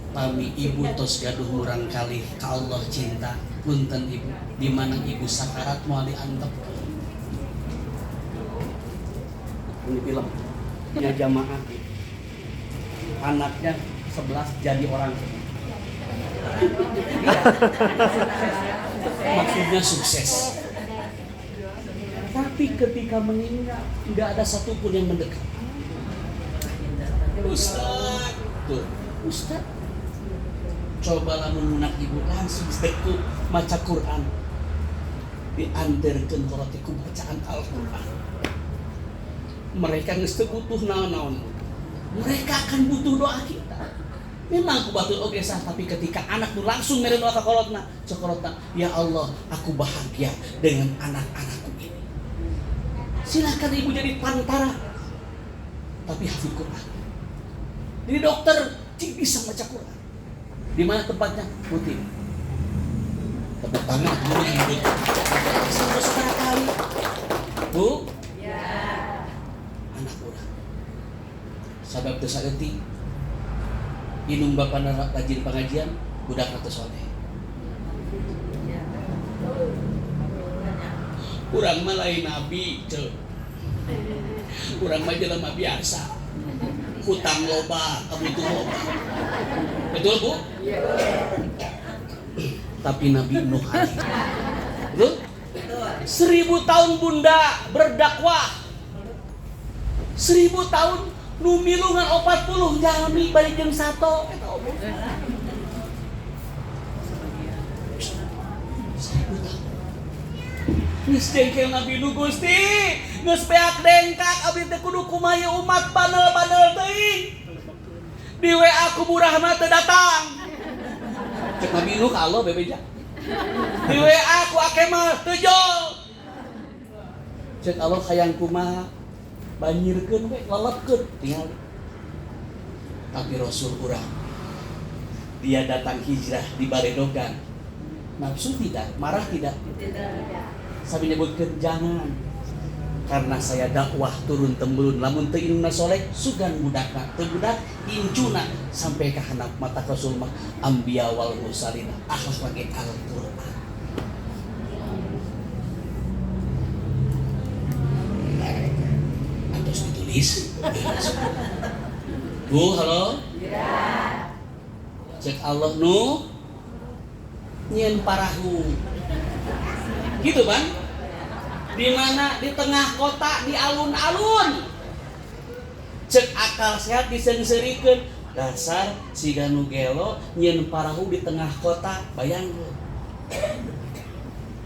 Pami ibu tos gaduh murang kali ka Allah cinta punten ibu di mana ibu sakarat moal diantep. Ini film nya jamaah anaknya 11 jadi orang maksudnya sukses. Tapi ketika meninggal tidak ada satupun yang mendekat. Ustaz, tuh Ustaz, cobalah memunak ibu langsung sedeku maca Quran, diantarkan korotiku bacaan Al-Quran. Mereka nges butuh naon-naon, mereka akan butuh doa kita. Memang aku batul oge sah, tapi ketika anak tu langsung mere doa ka kolotna, cokolotna, ya Allah, aku bahagia dengan anak-anakku ini. Silakan ibu jadi pantara, tapi hafid Quran. Jadi dokter bisa baca Quran. Di mana tempatnya? Putih. Tepuk tangan dulu ibu. Sampai sekali. Bu? Ya. Anak urang. Sabab teu saeutik. Inung bapana rajin pengajian, budak teu soleh. Urang mah lain nabi, ceu. Urang mah jelema biasa. Hutang loba, kabutuh loba. Betul, Bu? Tapi Nabi Nuh alaihi. Betul? 1000 tahun Bunda berdakwah. 1000 tahun nu milungan 40 jalmi balik jeung sato eta omong. 1000 tahun. Geus jengkel Nabi Nuh Gusti, geus peak dengkak abdi teh kudu kumaha umat bandel-bandel teuing. Di WA ku murahna teu datang. Cek Nabi Nuh ka Allah bebeja. Di WA ku ake mah teu jol. Cek Allah hayang kumaha banjirkeun we lelepkeun tinggal. Tapi Rasul urang dia datang hijrah di Baredogan. Nafsu tidak, marah tidak. Sabi nyebutkeun jangan. Karena saya dakwah turun temurun lamun teu indungna soleh sugan budakna teu budak incuna sampai ka handap mata Rasul mah anbiya wal mursalin akhlak lagi Al-Qur'an. Atos ditulis. Bu, halo? Ya. Cek Allah nu nyieun parahu. Gitu, Bang? Di mana? Di tengah kota, di alun-alun. Cek akal sehat disengsirikeun. Dasar si ganu gelo nyieun parahu di tengah kota, bayangkeun.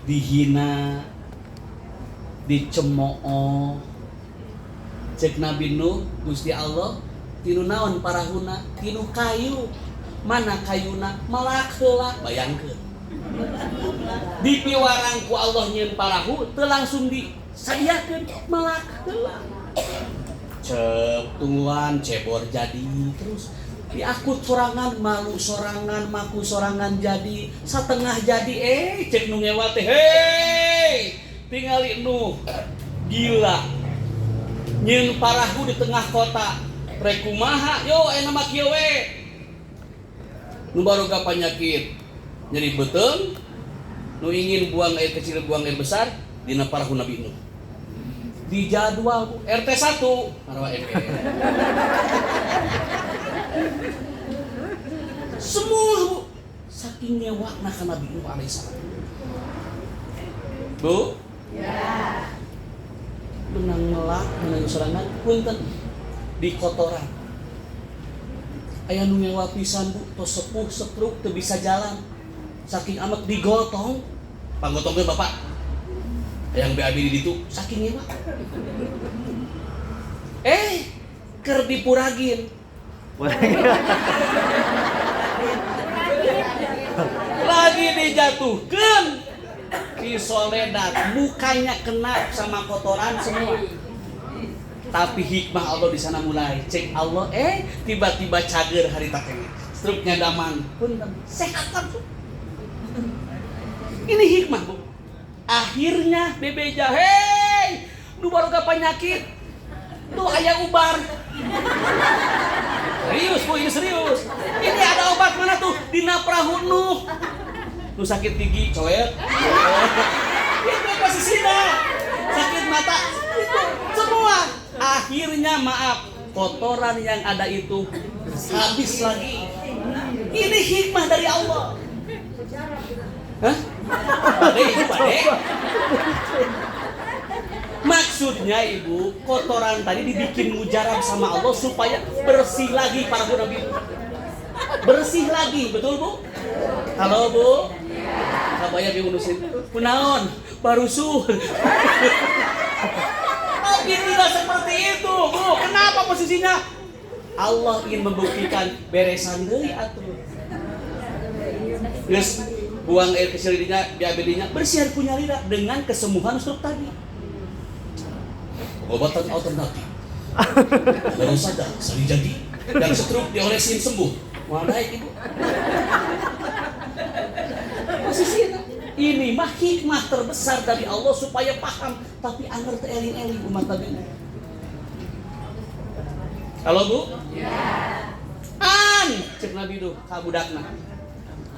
Dihina, dicemooh. Cek Nabi Nuh, Gusti Allah, tinu naon parahuna? Tinu kayu. Mana kayuna? Malak heula, bayangkeun. Dipiwarang ku Allah nyieun parahu teu langsung disadiakeun malak heula. Cep tungguan cebor jadi terus diakut sorangan malu sorangan maku sorangan jadi satengah jadi cek nu ngewa teh hei tingali Nuh gila nyieun parahu di tengah kota rek kumaha yo aya mah kieu we nu baruga panyakit nyeri beuteung nu ingin buang air kecil buang air besar dina parahu Nabi Nuh di jadwal RT 1 marwa RT semua Bu saking ngewakna ka Nabi Nuh alaihi salam. Bu? Ya. Benang melak, benang sorangan, punten di kotoran. Aya nu ngewa pisan Bu, tos sepuh setruk teu bisa jalan. Saking amat digotong, panggotongkeun Bapak. Yang BAB di ditu saking ngewa. Keur dipuragin. Lagi dijatuhkan di soledat mukanya kena sama kotoran semua. Tapi hikmah Allah di sana mulai cek Allah tiba-tiba cager harita kene struknya damang punten sehat kan Bu. Ini hikmah Bu. Akhirnya bebeja nu baru gak penyakit tuh aya ubar. Serius Bu, ini serius. Ini ada obat mana tuh? Dina perahu Nuh. Nu sakit gigi, coet. Itu posisinya. Sakit mata. Itu semua. Akhirnya maaf, kotoran yang ada itu habis lagi. Ini hikmah dari Allah. Hah? Pade. Maksudnya Ibu, kotoran tadi dibikin mujarab sama Allah supaya bersih lagi para Nabi. Bersih lagi, betul Bu? Halo Bu? Kabaya diunusin. Kunaon? Barusul. Tapi tidak seperti itu Bu. Kenapa posisinya? Allah ingin membuktikan beresan deui atuh. Geus buang air kecil dinya bersihan punya lidah dengan kesembuhan stroke tadi. Obatan alternatif baru saja sering jadi dan stroke diolesin sembuh. Wadai Ibu posisi itu Ini mah hikmah terbesar dari Allah supaya paham, tapi anger teu eling-eling umat Nabi. Halo Bu? Ya. An, cek Nabi itu ka budakna.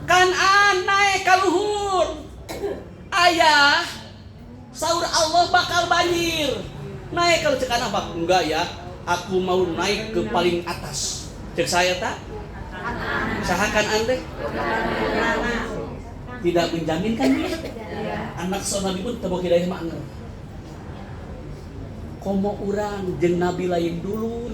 Kan an naik ka luhur. Ayah, saur Allah bakal banjir. Naik kalau cek apa? Enggak ya, aku mau naik ke paling atas. Cek saya tak? Sahakan ande? Tidak menjaminkan dia. Anak seorang Nabi pun teu hidayah makna. Komo urang jeung Nabi lain dulu,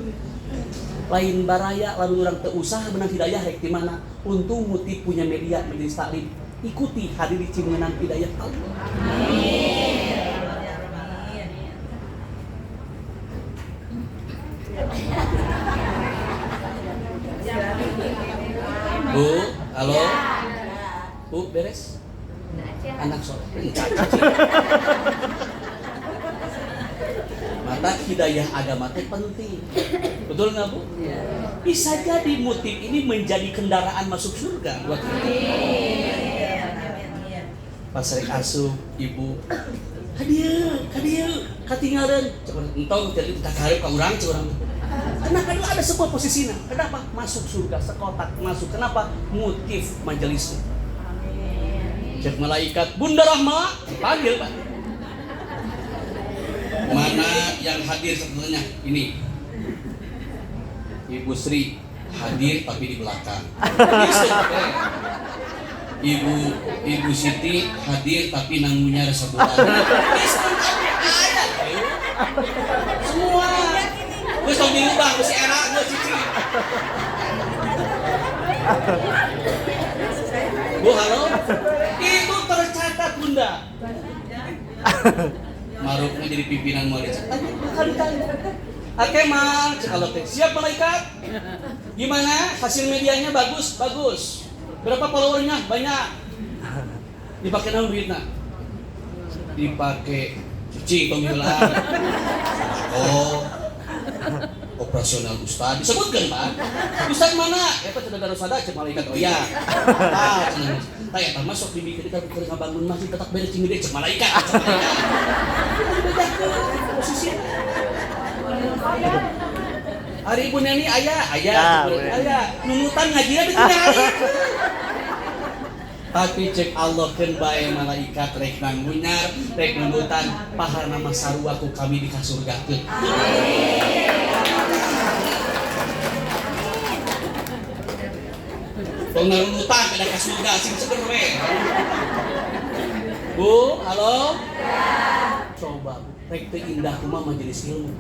lain baraya, lalu orang teu usaha menang hidayah rek di mana. Untung Muti punya media Majelis Taklim. Ikuti hadiri cimenang hidayah Allah. Bu, halo. Bu, beres? Anak soleh. Mata hidayah agama teh penting. Betul nggak Bu? Bisa jadi motif ini menjadi kendaraan masuk surga buat kita. Pas rek asuh ibu, hadiah, katinggalan. Coba entong jadi kita karep ka urang curang. Karena ada sebuah posisinya. Kenapa? Masuk surga sekotak masuk. Kenapa? Motif majelisnya. Cek malaikat, Bunda Rahma, panggil Pak. Mana yang hadir sebetulnya? Ini. Ibu Sri hadir tapi di belakang. Ibu Siti hadir tapi nangunya sebulan. Semua. Gue tau diubah, gue si era, gue cici. Bu, halo? Itu tercatat Bunda. Marufnya jadi pimpinan murid. Oke Mang, kalau siap malaikat. Gimana? Hasil medianya bagus, bagus. Berapa followernya? Banyak. Dipakai naon duitna? Dipakai cuci pemiluan. Oh. Operasional Ustad disebutkan Pak. Ustad mana? Ya Pak tidak harus ada cek malaikat. Oh ya. Ah, saya termasuk di ketika bangun masjid tetap beres cing gede cek malaikat. Posisi. Hari ibu neni ayah. Nunutan ngajinya di tengah hari. Tapi cek Allah kan bae malaikat rek nangunyar, rek nunutan pahala nama sarua ku kami di kasurgakeun. Pengerutan pada ke surga sing seger we. Bu, halo? Ya. Coba Bu, rek teu indah kumaha majelis ilmu.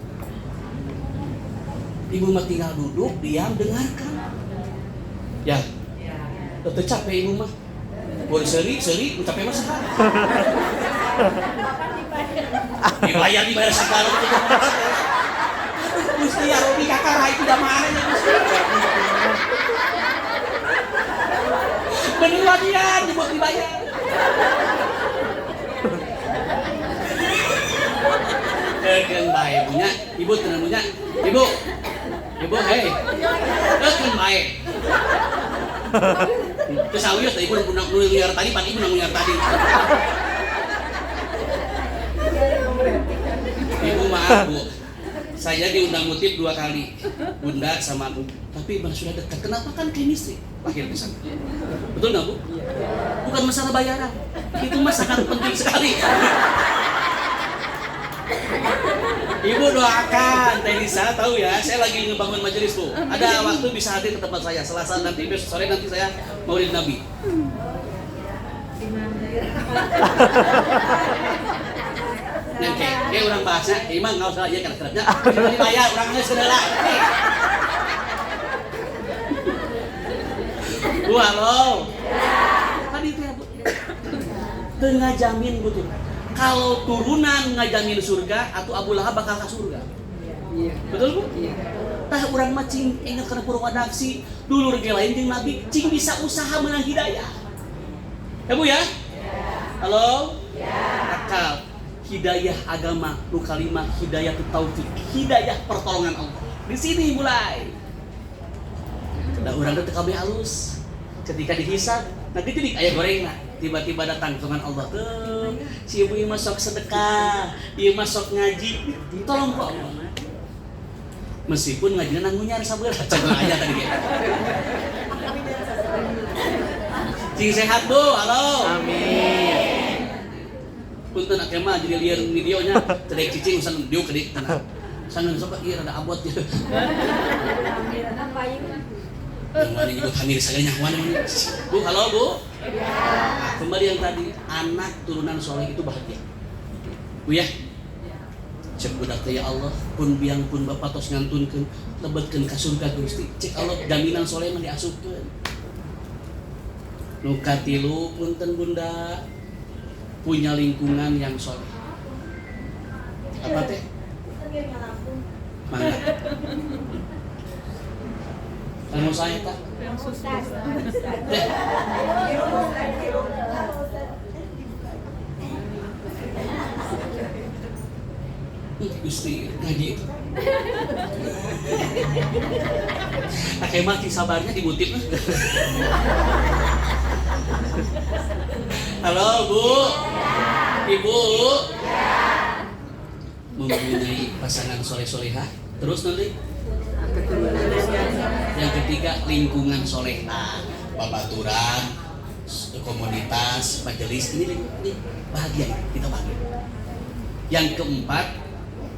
Ibu mah tinggal duduk, diam, dengarkan. Ya. Teu capek ibu mah. Boleh seri, capek mah saha? Dibayar segala itu. Gusti ya Robi kakak rai tidak mana ya Gusti. Bener latihan, dibuat dibayar. Eken bae punya, ibu tenang punya, ibu, hei, eken bae. Terus awios, ibu nunggu tadi, pan ibu nunggu tadi. Ibu maaf Bu, saya diundang Mutif 2 kali, Bunda sama aku. Tapi mana sudah dekat, kenapa kan chemistry? Lahir di sana. Betul nggak Bu? Bukan masalah bayaran, itu masalah penting sekali. Ibu doakan, Teh Lisa tahu ya, saya lagi ngebangun majelis Bu. Ada waktu bisa hadir ke tempat saya, Selasa nanti, besok sore nanti saya Maulid Nabi. Oke, kayak orang bahasa, emang nggak usah aja kerja. Dibayar, orangnya sudah lah. Bu, halo. Tadi itu ya Bu. Tengah jamin Bu tuh. Kalau turunan ngajamin surga, atau Abu Lahab bakal ke surga. Betul Bu? Tah urang mah cing ingat kana Purwadaksi, dulur ge lain jeung Nabi, cing bisa usaha menang hidayah. Ya Bu ya? Halo? Akal. Hidayah agama, nu kalimah hidayah taufik, hidayah pertolongan Allah. Di sini mulai. Da urang teh kabeh halus. Ketika dihisab, nah gitu dik aya gorengna. tiba-tiba datang Tuhan Allah tuh, si ibu ini masuk sedekah, ieu masuk ngaji, tolong kok Allah. Meskipun ngajinya nanggunyar sabar, coba aja tadi ya. Cing sehat Bu, halo. Amin. Punten akema jadi liar videonya, tedek cicing usan dia kedik tenang. Sangan sobat ieu rada abot ya. Yang mana nyebut hamil saganya mana ini? Bu, halo Bu. Nah, kembali yang tadi, anak turunan soleh itu bahagia. Bu ya. Cek budak teh ya Allah, pun biang pun Bapak tos ngantunkeun, lebetkeun ka surga Gusti. Cek Allah jaminan soleh mah diasupkeun. Nu katilu punten Bunda, punya lingkungan yang soleh. Apa teh? Mana? Kamu saya tak? Yang susu. Gusti ngaji itu. Pakai mati sabarnya dibutip. Halo Bu. Ibu. Mempunyai pasangan soleh-solehah. Terus nanti yang ketiga lingkungan solehah, babaturan, komunitas, majelis ini bahagia kita bahagia. Yang keempat,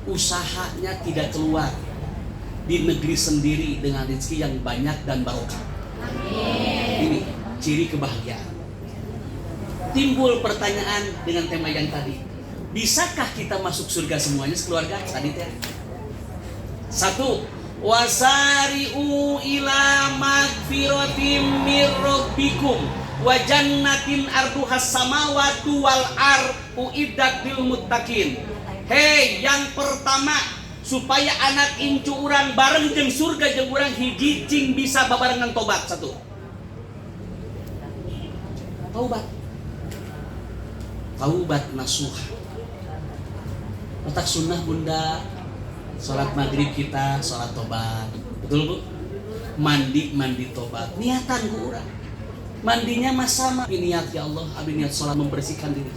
usahanya tidak keluar di negeri sendiri dengan rezeki yang banyak dan barokah. Ini ciri kebahagiaan. Timbul pertanyaan dengan tema yang tadi, bisakah kita masuk surga semuanya sekeluarga? Tadi teh satu, wasari'u ila magfiratim mir rabbikum wa jannatin arduhas samawati wal ar uiddat lil muttaqin. Hei, yang pertama supaya anak incu urang bareng jeung surga jeung urang hiji cing bisa babarengan tobat. Satu, taubat nasuha. Otak sunnah Bunda, sholat maghrib kita sholat tobat, betul Bu? Mandi tobat, niatan ku urang. Mandinya mah sama, niat ya Allah, abdi niat sholat membersihkan diri.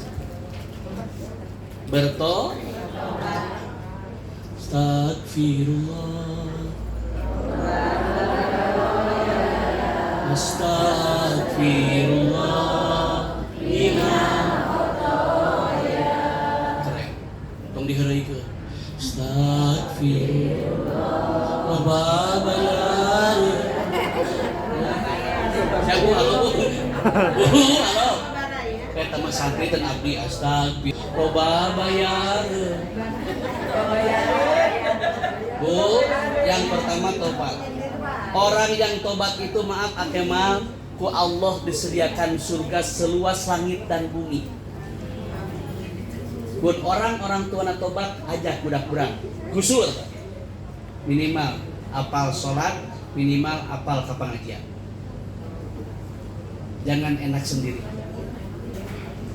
Astagfirullah keren tong diheureuikeun. Astagfirullah babayar. Siapa halo Bu? Bu halo. Eta mah santri dan abdi astagfirullah babayar. Bu, yang pertama tobat. Orang yang tobat itu maaf akemal ku Allah disediakan surga seluas langit dan bumi. Buat orang tua na tobat ajak budak-budak gusul minimal apal sholat, minimal apal ka pengajian. Jangan enak sendiri.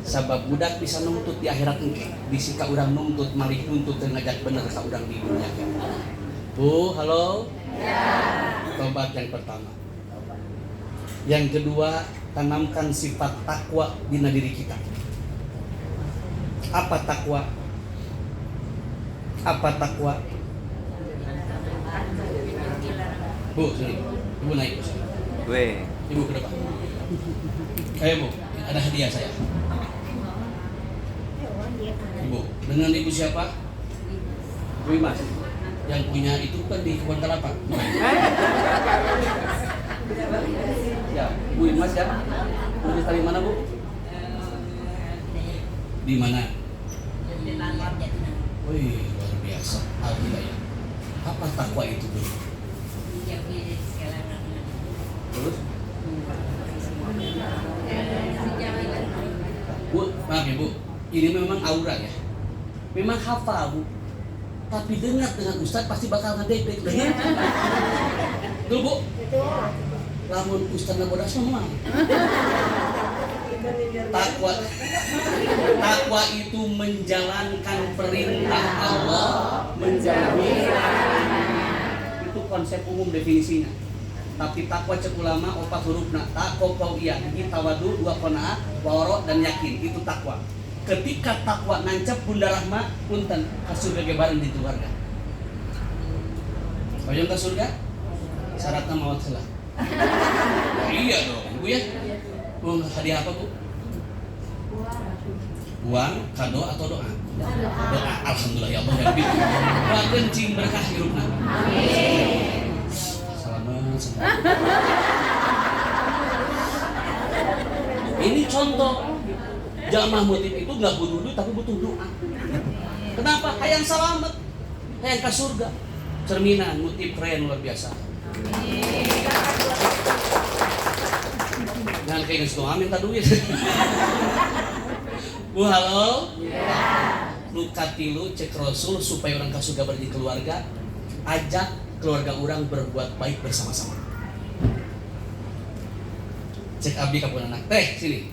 Sabab budak bisa nuntut di akhirat engke, bisika urang nuntut malih nuntut dan ngajak bener ka urang di dunia. Bu, halo. Ya. Tobat yang pertama. Yang kedua, tanamkan sifat takwa di diri kita. Apa takwa? Bu, sini. Ibu naik ke sini. Ibu ke depan. Ayo Bu, ada hadiah saya. Ibu, dengan ibu siapa? Bu Imas. Yang punya itu kan di kebun kelapa. Ya, Bu Imas ya. Bu di mana Bu? Di mana? Wih, luar biasa. Alhamdulillah. Apa takwa itu Bu? Terus? Bu, maaf ya Bu. Ini memang aura ya. Memang hafal Bu. Tapi dengar dengan Ustadz pasti bakal ngedek. Betul Bu? Betul. Lamun Ustadz ngabodas semua. Takwa itu menjalankan perintah Allah, menjauhi larangannya. Itu konsep umum definisinya. Tapi takwa cek ulama opat hurufna takwa kau iya hiji tawadu dua qanaah waro dan yakin itu takwa. Ketika takwa nancep Bunda Rahma punten ka surga ge bareng di keluarga. Hoyong ka surga? Syaratna maot heula. Iya dong, Bu ya. Bu hadiah apa, Bu? Uang, kado atau doa? Doa. Alhamdulillah ya Allah ya Rabbi. Doa kencing berkah hirupna. Amin. Selamat. Ini contoh jamaah mutim itu nggak butuh duit tapi butuh doa. Kenapa? Hayang selamat, hayang ke surga. Cerminan mutim keren luar biasa. Jangan kayak gitu, minta duit. Bu halo. Nukatilu cek Rasul supaya orang ke surga berdi keluarga, ajak keluarga orang berbuat baik bersama-sama. Cek abdi kapun anak teh sini.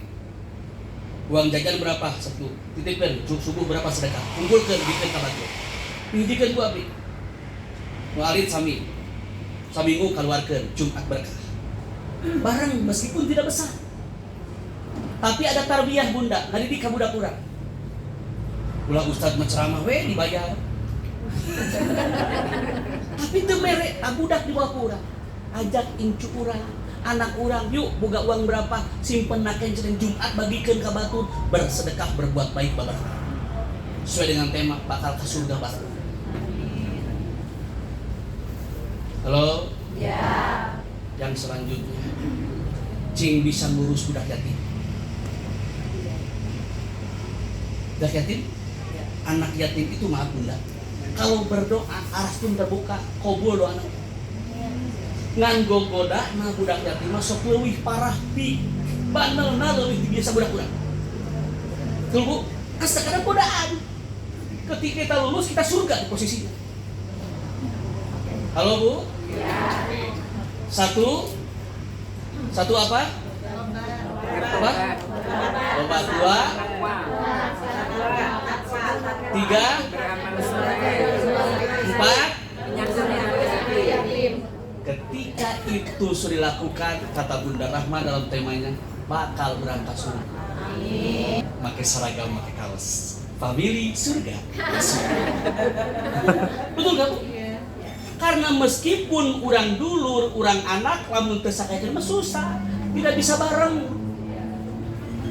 Uang jajan berapa? Satu. Titipkan subuh berapa sedekah? Kumpulkan bikin kabatu. Pidikan bu abdi. Mualit sami. Saminggu keluarkan Jumat berkah. Bareng meskipun tidak besar. Tapi ada tarbiyah bunda, ngadidik ka budak urang. Ulah ustad menceramah we dibayar. Tapi teu mere budak di bawah urang. Ajak incu urang, anak urang, yuk boga uang berapa, simpennakeun cenah Jumat bagikeun ka batur, bersedekah berbuat baik babaraha. Sesuai dengan tema bakal ka surga bareng. Halo? Ya. Yang selanjutnya, cing bisa ngurus budak yatim. Budak yatim? Anak yatim itu maaf bunda. Kalau berdoa, aras pun terbuka, kobul doa anak. Nganggo goda, nah budak yatim masuk leuwih parah pi. Bandelna leuwih biasa budak-budak. Tuh bu, kadang godaan. Ketika kita lulus, kita surga di posisinya. Halo bu? Satu apa? Apa? Lomba dua. Tiga. Empat. Ketika itu sudah dilakukan, kata Bunda Rahma dalam temanya, bakal berangkat surga. Pakai seragam, pakai kaos. Family surga. Betul gak bu? Karena meskipun orang dulur, orang anak, lamun teu sakekeun mah susah, tidak bisa bareng.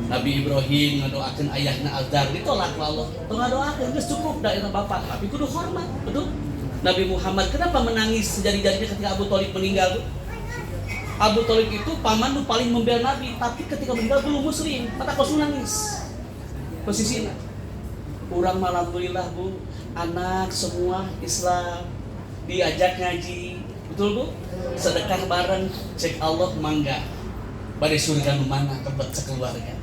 Nabi Ibrahim ngadoakeun ayahna Azar ditolak ku Allah. Teu ngadoakeun geus cukup da eta bapak, tapi kudu hormat, betul? Nabi Muhammad kenapa menangis sejadi-jadinya ketika Abu Thalib meninggal? Abu Thalib itu paman nu paling membela Nabi, tapi ketika meninggal belum muslim, maka kos nangis. Posisinya. Urang mah alhamdulillah Bu, anak semua Islam. Diajak ngaji, betul bu? Sedekah bareng, cek Allah mangga. Badai surga mana kebet sekeluarga.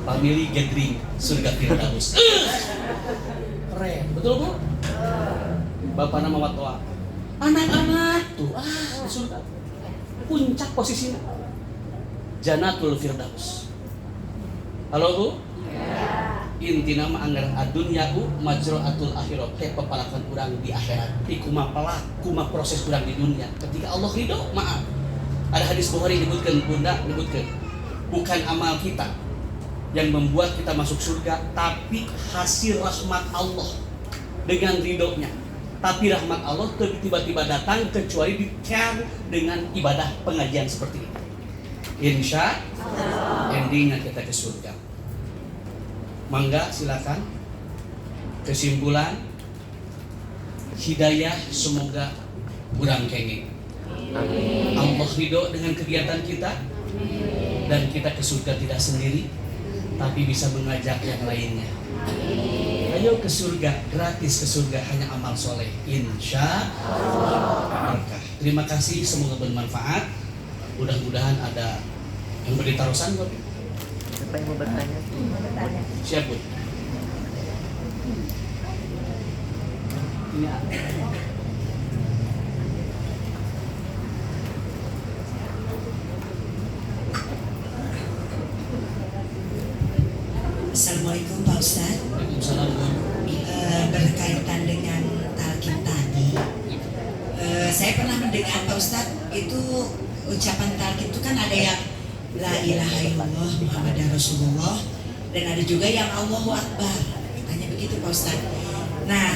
Family gathering, surga Firdaus. Keren, betul bu? Bapak nama watoa. Anak-anak tuh, di surga. Puncak posisinya. Jannatul Firdaus. Halo bu? Inti nama anggaran adunyahu majro'atul akhirat, kayak pepalakan kurang di akhirat, di kuma proses kurang di dunia. Ketika Allah ridho, maaf. Ada hadis Bukhari disebutkan bunda, bukan amal kita yang membuat kita masuk surga, tapi hasil rahmat Allah dengan ridhonya. Tapi rahmat Allah tiba-tiba datang kecuali dikan dengan ibadah pengajian seperti ini. Insya Allah endingnya kita ke surga. Mangga silakan. Kesimpulan hidayah semoga urang kenging. Allah ridho dengan kegiatan kita dan kita ke surga tidak sendiri, tapi bisa mengajak yang lainnya. Ayo ke surga, gratis ke surga, hanya amal soleh. Insya Allah. Terima kasih, semoga bermanfaat. Mudah-mudahan ada yang beri tarusan buat Siapa yang mau bertanya? siap bu. Ini Assalamualaikum Pak Ustadz. Waalaikumsalam bu. Berkaitan dengan talqin tadi, saya pernah mendengar Pak Ustadz, itu ucapan talqin itu kan ada yang la ilaha illallah Muhammadar Rasulullah, dan ada juga yang Allahu Akbar. Katanya begitu Pak Ustadz. Nah,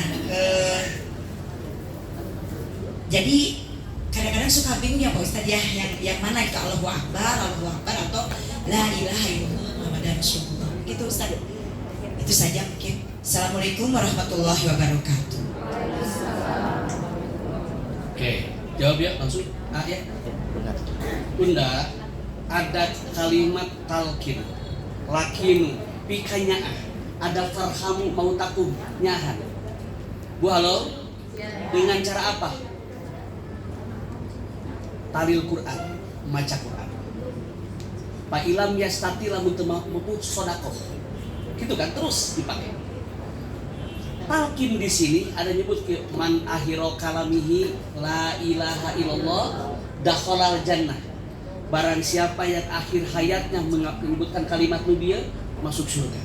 jadi kadang-kadang suka bingung ya Pak Ustadz ya, yang mana itu Allahu Akbar atau la ilaha illallah Muhammadar Rasulullah. Gitu Ustadz. Itu saja mungkin. Assalamualaikum warahmatullahi wabarakatuh. Oke, jawab ya langsung. Ya. Benar. Bunda, ada kalimat talqin, lakinu, pikanya ada farhamu mau takum nyahan. Bu halo, dengan cara apa? Talil Quran, membaca Quran. Pak ilam yastati lamun teu mampu sodakoh. Gitu kan terus dipakai. Talqin di sini ada nyebut man akhiro kalamihi la ilaha illallah dakhalal jannah. Barang siapa yang akhir hayatnya menyebutkan kalimat dia masuk surga.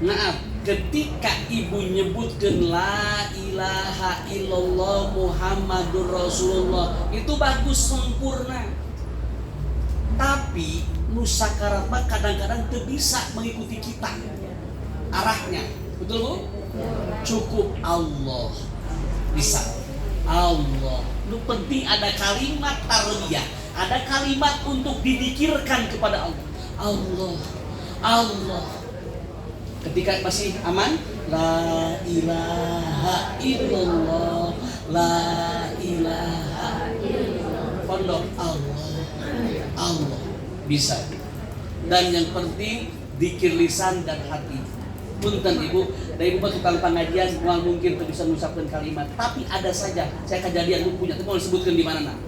Maaf, ketika ibu nyebutkan la ilaha illallah Muhammadur Rasulullah itu bagus sempurna. Tapi nusa karama kadang-kadang tidak bisa mengikuti kita arahnya, betul Bu? Cukup Allah bisa. Allah. Lu penting ada kalimat tarbiyah, ada kalimat untuk didikirkan kepada Allah. Allah, Allah. Ketika masih aman, la ilaha illallah, la ilaha illallah. Pondok Allah, Allah bisa. Dan yang penting dikir lisan dan hati. Punten ibu, dari ibu tukang pengajian, mungkin tuh bisa mengucapkan kalimat, tapi ada saja saya kejadian lu punya, itu mau disebutkan di mana nak?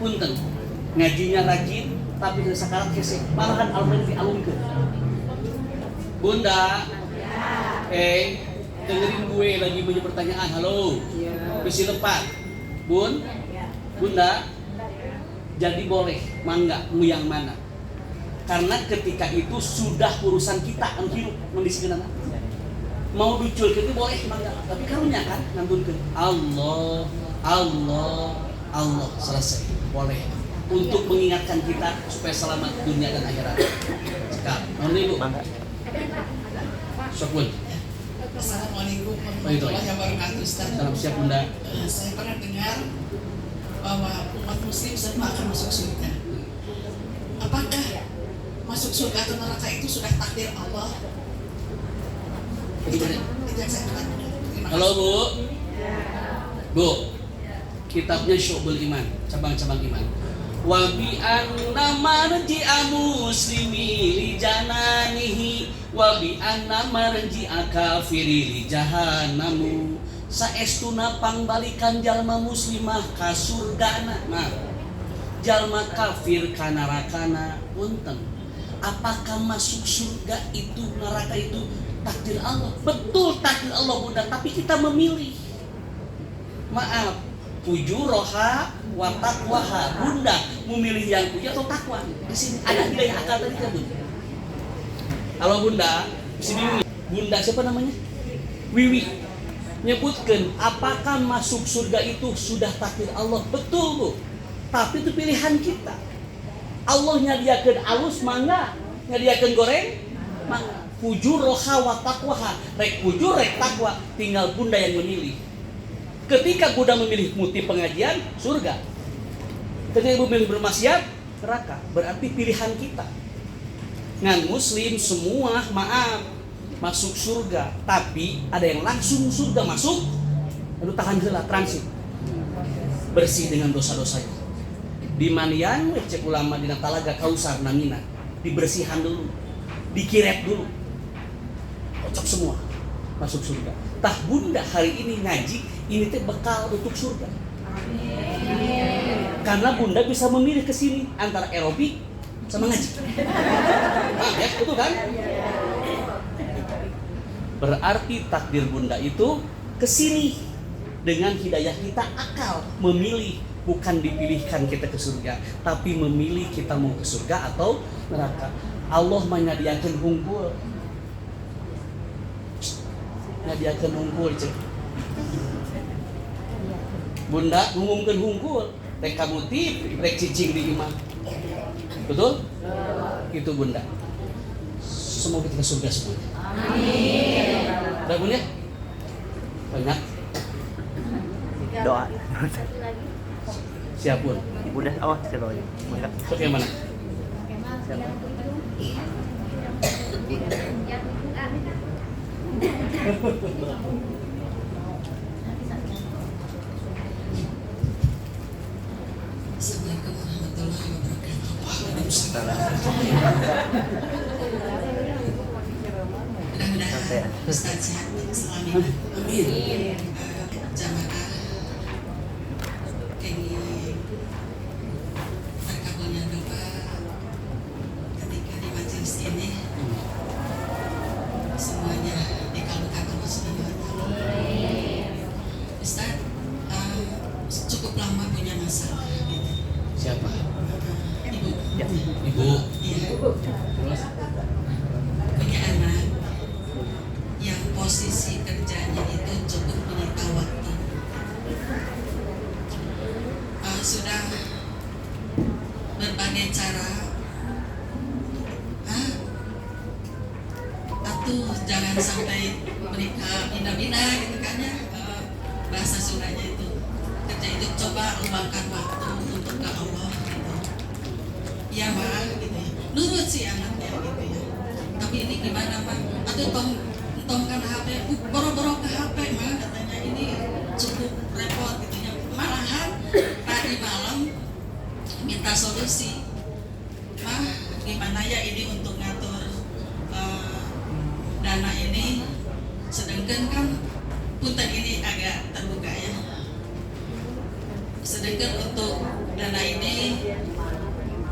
Punten, ngajinya rajin, tapi dari sekarang kesek, malahan almarhum dialungkeun. Bunda, dengerin gue lagi punya pertanyaan, halo, besi lepat, Bunda, jadi boleh, mangga, mau yang mana? Karena ketika itu sudah urusan kita, hidup, mendisikan anak. Mau ducul itu boleh mangga, tapi karunya kan ngantunkeun Allah, Allah, Allah, selesai, boleh. Untuk mengingatkan kita supaya selamat dunia dan akhirat. Sekarang, mohon ibu. Syukun. Assalamualaikum warahmatullahi wabarakatuh Ustaz. Salam siap Bunda. Saya pernah dengar bahwa umat muslim semua akan masuk surga. Apakah masuk surga atau neraka itu sudah takdir Allah? Itu yang saya katakan. Halo Bu, kitabnya Syu'bul Iman, cabang-cabang iman. Wa bi anna marji'a muslimi li jananihi wa bi anna marji'a kafiri li jahannamu. Saestuna pangbalikan jalma muslimah ka surgana, jalma kafir ka nerakana. Punten, apakah masuk surga itu, neraka itu takdir Allah? Betul takdir Allah Bunda, tapi kita memilih. Maaf, fujuroha wa taqwaha. Bunda memilih yang puja atau takwa. Di sini ada hidayah akal tadi kan Bunda. Halo Bunda, bisa bingung. Bunda siapa namanya? Wiwi. Nyebutkan apakah masuk surga itu sudah takdir Allah? Betul Bu, tapi itu pilihan kita. Allah nyadiakeun alus mangga, nyadiakeun goreng mangga. Fujuroha wa taqwaha, rek fujur rek takwa, tinggal Bunda yang memilih. Ketika Bunda memilih muti pengajian, surga. Ketika Ibu memilih bermaksiat, neraka. Berarti pilihan kita. Ngan muslim semua maaf masuk surga, tapi ada yang langsung surga masuk, lalu tahan heula transit. Bersih dengan dosa-dosanya. Di manian cek ulama dina Talaga Kausar namina, dibersihan dulu, dikiret dulu. Cocok semua masuk surga. Tah Bunda hari ini ngaji, ini teh bekal untuk surga. Amin. Karena Bunda bisa memilih ke sini antara aerobik sama ngaji. Ya, betul kan? Berarti takdir Bunda itu ke sini dengan hidayah kita akal memilih, bukan dipilihkan kita ke surga, tapi memilih kita mau ke surga atau neraka. Allah menyediakan unggul. Nyadiakeun unggul cek. Bunda ngumumkeun hungkul, rek kamutip, rek cicing di imah. Betul? Itu Bunda. Semoga kita surga semuanya. Amin. Udah Bunda? Banyak. Doa. Siap Bun. Udah, oh seru aja. Mangga. Sok yang mana? Assalamualaikum warahmatullahi wabarakatuh. Mudah-mudahan Ustaz sehat selalu. Amin. Jamaah ini terkabulnya doa ketika di majelis ini semuanya dikabulkan Allah Subhanahu wa taala. Ustaz cukup lama punya masalah gitu. Siapa? Ibu. Ibu. Iya. Terus? Punya anak yang posisi kerjanya itu cukup menyita waktu. Sudah berbagai cara. Atuh jangan sampai menikah bina-bina gitu kan ya. Bahasa Sundanya itu kerja itu coba luangkan waktu untuk ke Allah gitu. Ya mah gitu ya. Nurut si anaknya gitu ya. Tapi ini gimana Pak? Atau tongkan HP, boro-boro ke HP mah katanya ini cukup repot gitu ya. Malahan tadi malam minta solusi. Mah gimana ya ini untuk ngatur dana ini, sedangkan kan punten ini agak terbuka ya. Sedangkan untuk dana ini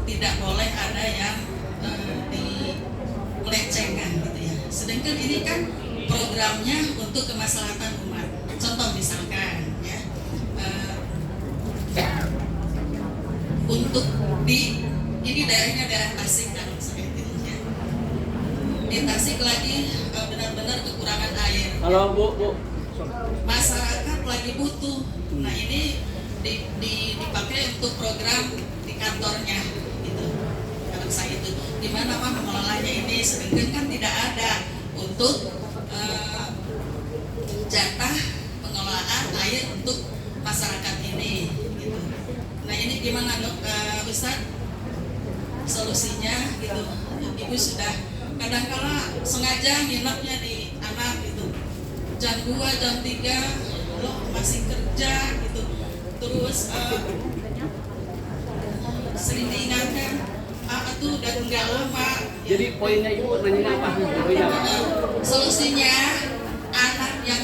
tidak boleh ada yang dilecehkan gitu ya. Sedangkan ini kan programnya untuk kemaslahatan umat. Contoh misalkan ya, untuk ini daerahnya daerah Tasik dan seperti itu ya. Di Tasik lagi benar-benar kekurangan air. Halo Bu. Masyarakat lagi butuh. Nah ini dipakai untuk program di kantornya gitu. Kalau saya itu gimana mah mengelolanya ini, sedangkan kan tidak ada untuk jatah pengelolaan air untuk masyarakat ini gitu. Nah ini gimana dok Ustaz solusinya gitu. Ibu sudah kadang-kala sengaja nginepnya di anak gitu, jam 2 jam 3 loh masih kerja gitu. Terus sering diingatkan itu udah enggak lama. Jadi poinnya Ibu nanya apa? Poinnya apa? Solusinya anak yang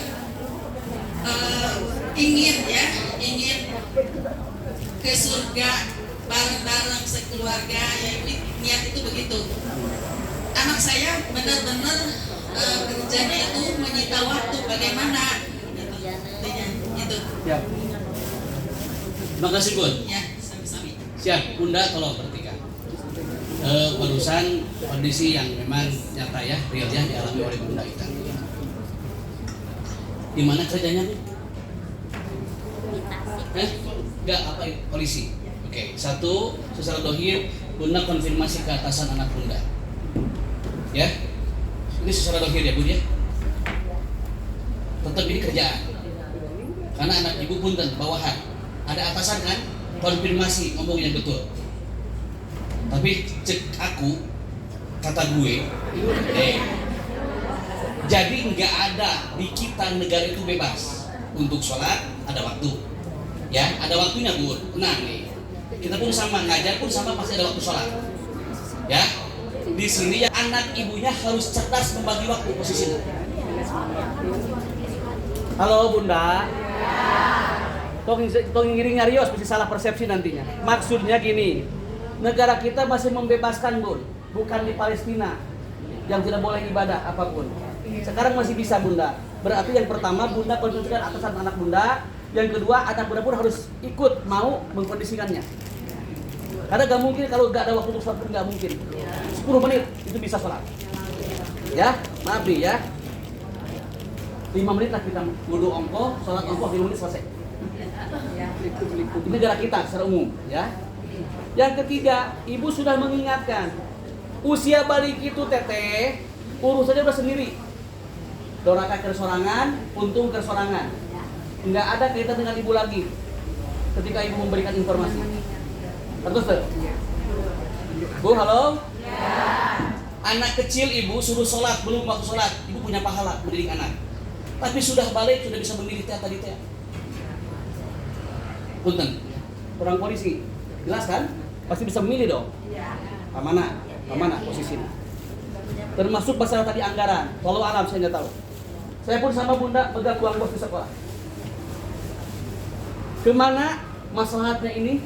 ingin ke surga bareng-bareng sekeluarga ya niat itu begitu. Anak saya benar-benar kerjanya itu menyita waktu bagaimana gitu. Ya. Terima kasih Bun. Ya, sami-sami. Siap, Bunda tolong perhatikan. Barusan kondisi yang memang nyata ya, realnya dialami oleh Bunda kita. Di mana kerjanya Bu? Enggak, apa polisi. Oke, satu, secara dohir Bunda konfirmasi ke atasan anak Bunda. Ya, ini secara dohir ya Bun ya. Tetap ini kerjaan. Karena anak ibu punten bawahan. Ada atasan kan? Konfirmasi ngomong yang betul. Tapi cek aku, kata gue, jadi nggak ada di kita negara itu bebas untuk sholat ada waktu, ya ada waktunya Bu. Nah nih, kita pun sama ngajar pun sama pasti ada waktu sholat, ya. Di sini ya anak ibunya harus cerdas membagi waktu posisinya. Halo Bunda. Tong ngiring nyarios bisa salah persepsi nantinya. Maksudnya gini, negara kita masih membebaskan Bun, bukan di Palestina yang tidak boleh ibadah apapun. Sekarang masih bisa Bunda. Berarti yang pertama Bunda kondisikan atasan anak Bunda, yang kedua anak Bunda pun harus ikut mau mengkondisikannya. Karena gak mungkin kalau gak ada waktu untuk sholat pun gak mungkin. 10 menit itu bisa sholat. Ya, maaf nih ya. 5 menit lah kita wudu ongko, sholat ongko 5 menit selesai. Ini negara kita secara umum, ya. Yang ketiga, ibu sudah mengingatkan usia balik itu teteh urusannya udah sendiri. Doraka kersorangan, untung kersorangan. Nggak ada kaitan dengan ibu lagi ketika ibu memberikan informasi. Terus tuh. Bu, halo? Anak kecil ibu suruh sholat, belum waktu sholat, ibu punya pahala mendidik anak. Tapi sudah balik, sudah bisa memilih tadi teh. Punten, orang polisi, jelas kan? Pasti bisa memilih dong. Mana posisinya. Termasuk masalah tadi anggaran. Kalau alam saya nggak tahu. Saya pun sama bunda pegang uang bos di sekolah. Kemana masalahnya ini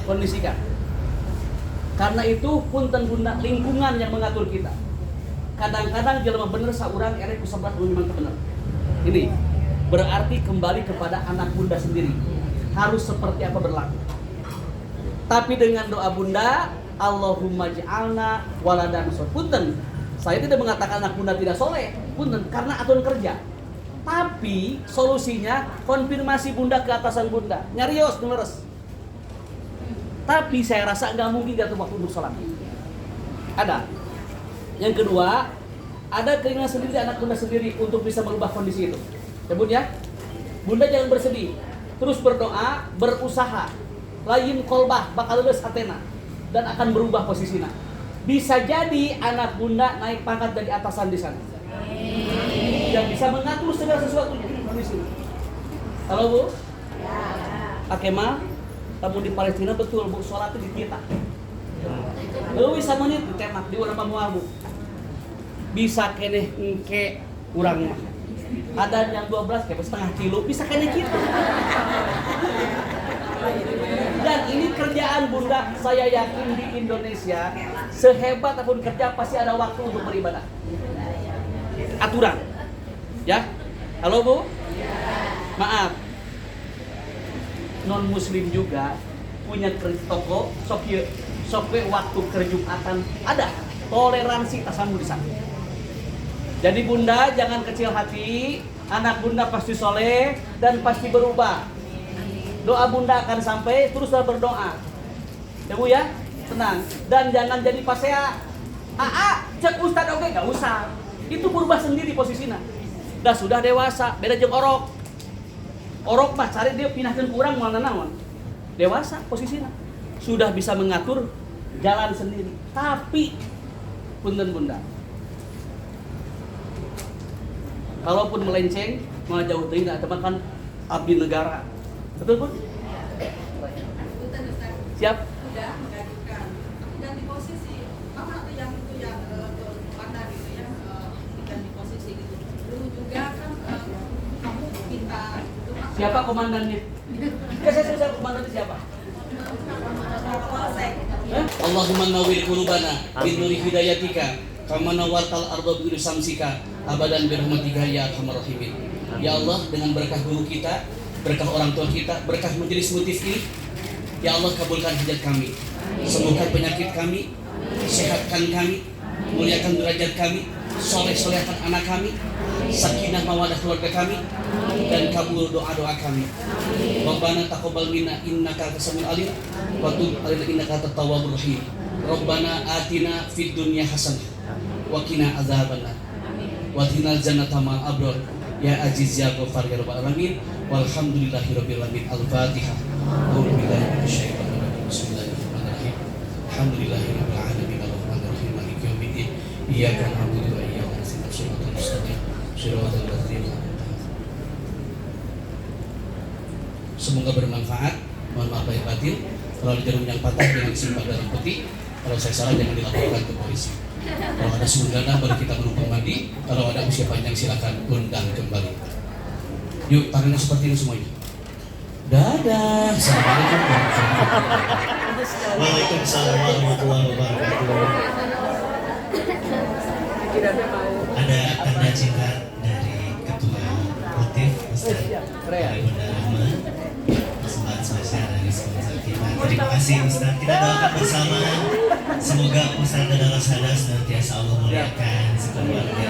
kondisikan. Karena itu punten bunda lingkungan yang mengatur kita. Kadang-kadang jelema bener saurang erek ku sebelah memang bener. Ini berarti kembali kepada anak bunda sendiri. Harus seperti apa berlaku. Tapi dengan doa bunda, Allahumma ja'alna waladan soleh. Punten, saya tidak mengatakan anak bunda tidak soleh. Punten, karena aturan kerja. Tapi solusinya konfirmasi bunda ke atasan bunda. Nyarios, ngeres. Tapi saya rasa nggak mungkin jatuh waktu untuk sholat. Ada. Yang kedua, ada keinginan sendiri anak bunda sendiri untuk bisa merubah kondisi itu. Ya bun ya, bunda jangan bersedih. Terus berdoa, berusaha. Lain kolbah bakal lulus Athena dan akan berubah posisinya. Bisa jadi anak bunda naik pangkat dari atasan di sana. Yang bisa mengatur segala sesuatunya kondisi. Halo bu? Akema, tamu di Palestina betul bu, sholat di kita. Lalu bisa menit ditemak di urang pamual bu. Bisa kene engke kurang mah. Ada yang 12 kayak setengah kilo, bisa kene gitu. Dan ini kerjaan bunda, saya yakin di Indonesia sehebat apapun kerja pasti ada waktu untuk beribadah. Aturan, ya. Halo bu, maaf. Non Muslim juga punya toko, sokwe waktu kerjumatan ada toleransi tasamu di sana. Jadi bunda jangan kecil hati, anak bunda pasti soleh dan pasti berubah. Doa bunda akan sampai, teruslah berdoa. Ya bu ya, tenang. Dan jangan jadi pasea. Cek ustad oke, gak usah. Itu berubah sendiri posisinya. Dah sudah dewasa, beda jeung orok. Orok mah cari dia pinahkeun kurang mana naon. Dewasa posisinya. Sudah bisa mengatur jalan sendiri. Tapi punten bunda. Kalaupun melenceng, malah jauh teuing teman kan abdi negara. Betul pun? Siap? Sudah mengajukan dan di posisi apa tuh yang pandang gitu ya, dan di posisi gitu. Dulu juga kan kamu minta itu Siapa komandannya? Saya komandannya siapa? polsek. Allahumma nawwir qulubana bin nuri hidayatika kama nawwartal arda bi samsika abadan bi rahmatika ya arhamar rahimin. Ya Allah, dengan berkah guru kita, berkah orang tua kita, berkah majelis mutif ini, ya Allah kabulkan hajat kami, sembuhkan penyakit kami, sehatkan kami, muliakan derajat kami, soleh-solehkan anak kami, sakinah mawadah keluarga kami, dan kabul doa-doa kami. Rabbana taqabbal minna innaka as-sami'ul alim wa tub 'alaina innaka at-tawwabur rahim. Rabbana atina fid dunya hasanah wa qina adzabannar. Wa qina jannata ma'al abrar. Ya Aziz ya Ghaffar ya Rabbal alamin. Walhamdulillahirabbil alamin. Al-Fatihah. A'udzu billahi minasyaitonir rajim. Bismillahirrahmanirrahim. Alhamdulillahirabbil alamin. Arrahmanir rahim. Maliki yaumiddin. Iyyaka na'budu wa iyyaka nasta'in. Shiratal mustaqim. Shiratal ladzina an'amta 'alaihim. Semoga bermanfaat. Mohon maaf lahir batin. Kalau ada jarum yang patah jangan disimpan dalam peti. Kalau saya salah jangan dilaporkan ke polisi. Kalau ada sundana baru kita menumpang mandi. Kalau ada usia panjang silakan undang kembali. Yuk tangannya seperti ini semuanya. Dadah. Assalamualaikum warahmatullahi wabarakatuh. Waalaikumsalam warahmatullahi wabarakatuh. Ada tanda cinta dari Ketua Motif Ustaz Bunda Rahman. Kesempatan spesial dari sponsor kita. Terima kasih Ustaz. Kita doakan bersama. Semoga Ustaz dan Rasada senantiasa Allah muliakan sekeluarga.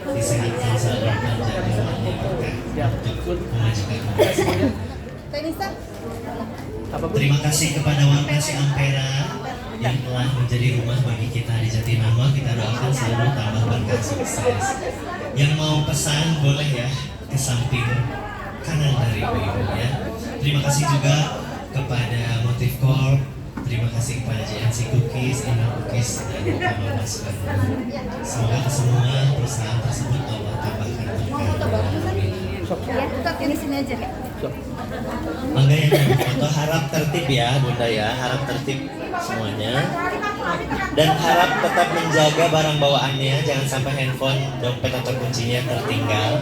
Disehatkan selalu dan jaga Siap. untuk memajukan Semuanya. Apa Bu? Terima kasih kepada Warkasi Ampera yang telah menjadi rumah bagi kita di Jatinangor. Kita doakan selalu tambah berkah sukses. Yang mau pesan boleh ya ke samping kanan dari ibu-ibu ya. Terima kasih juga kepada Motif Corp. Terima kasih kepada JNC Cookies, Indah Cookies, dan Mama Maskan. Semoga ke semua perusahaan tersebut Allah tambahkan berkah. Amin. Ya, tetap ini sini aja Kak. Mangga yang mau foto harap tertib ya Bunda ya, harap tertib semuanya. Dan harap tetap menjaga barang bawaannya, jangan sampai handphone, dompet atau kuncinya tertinggal.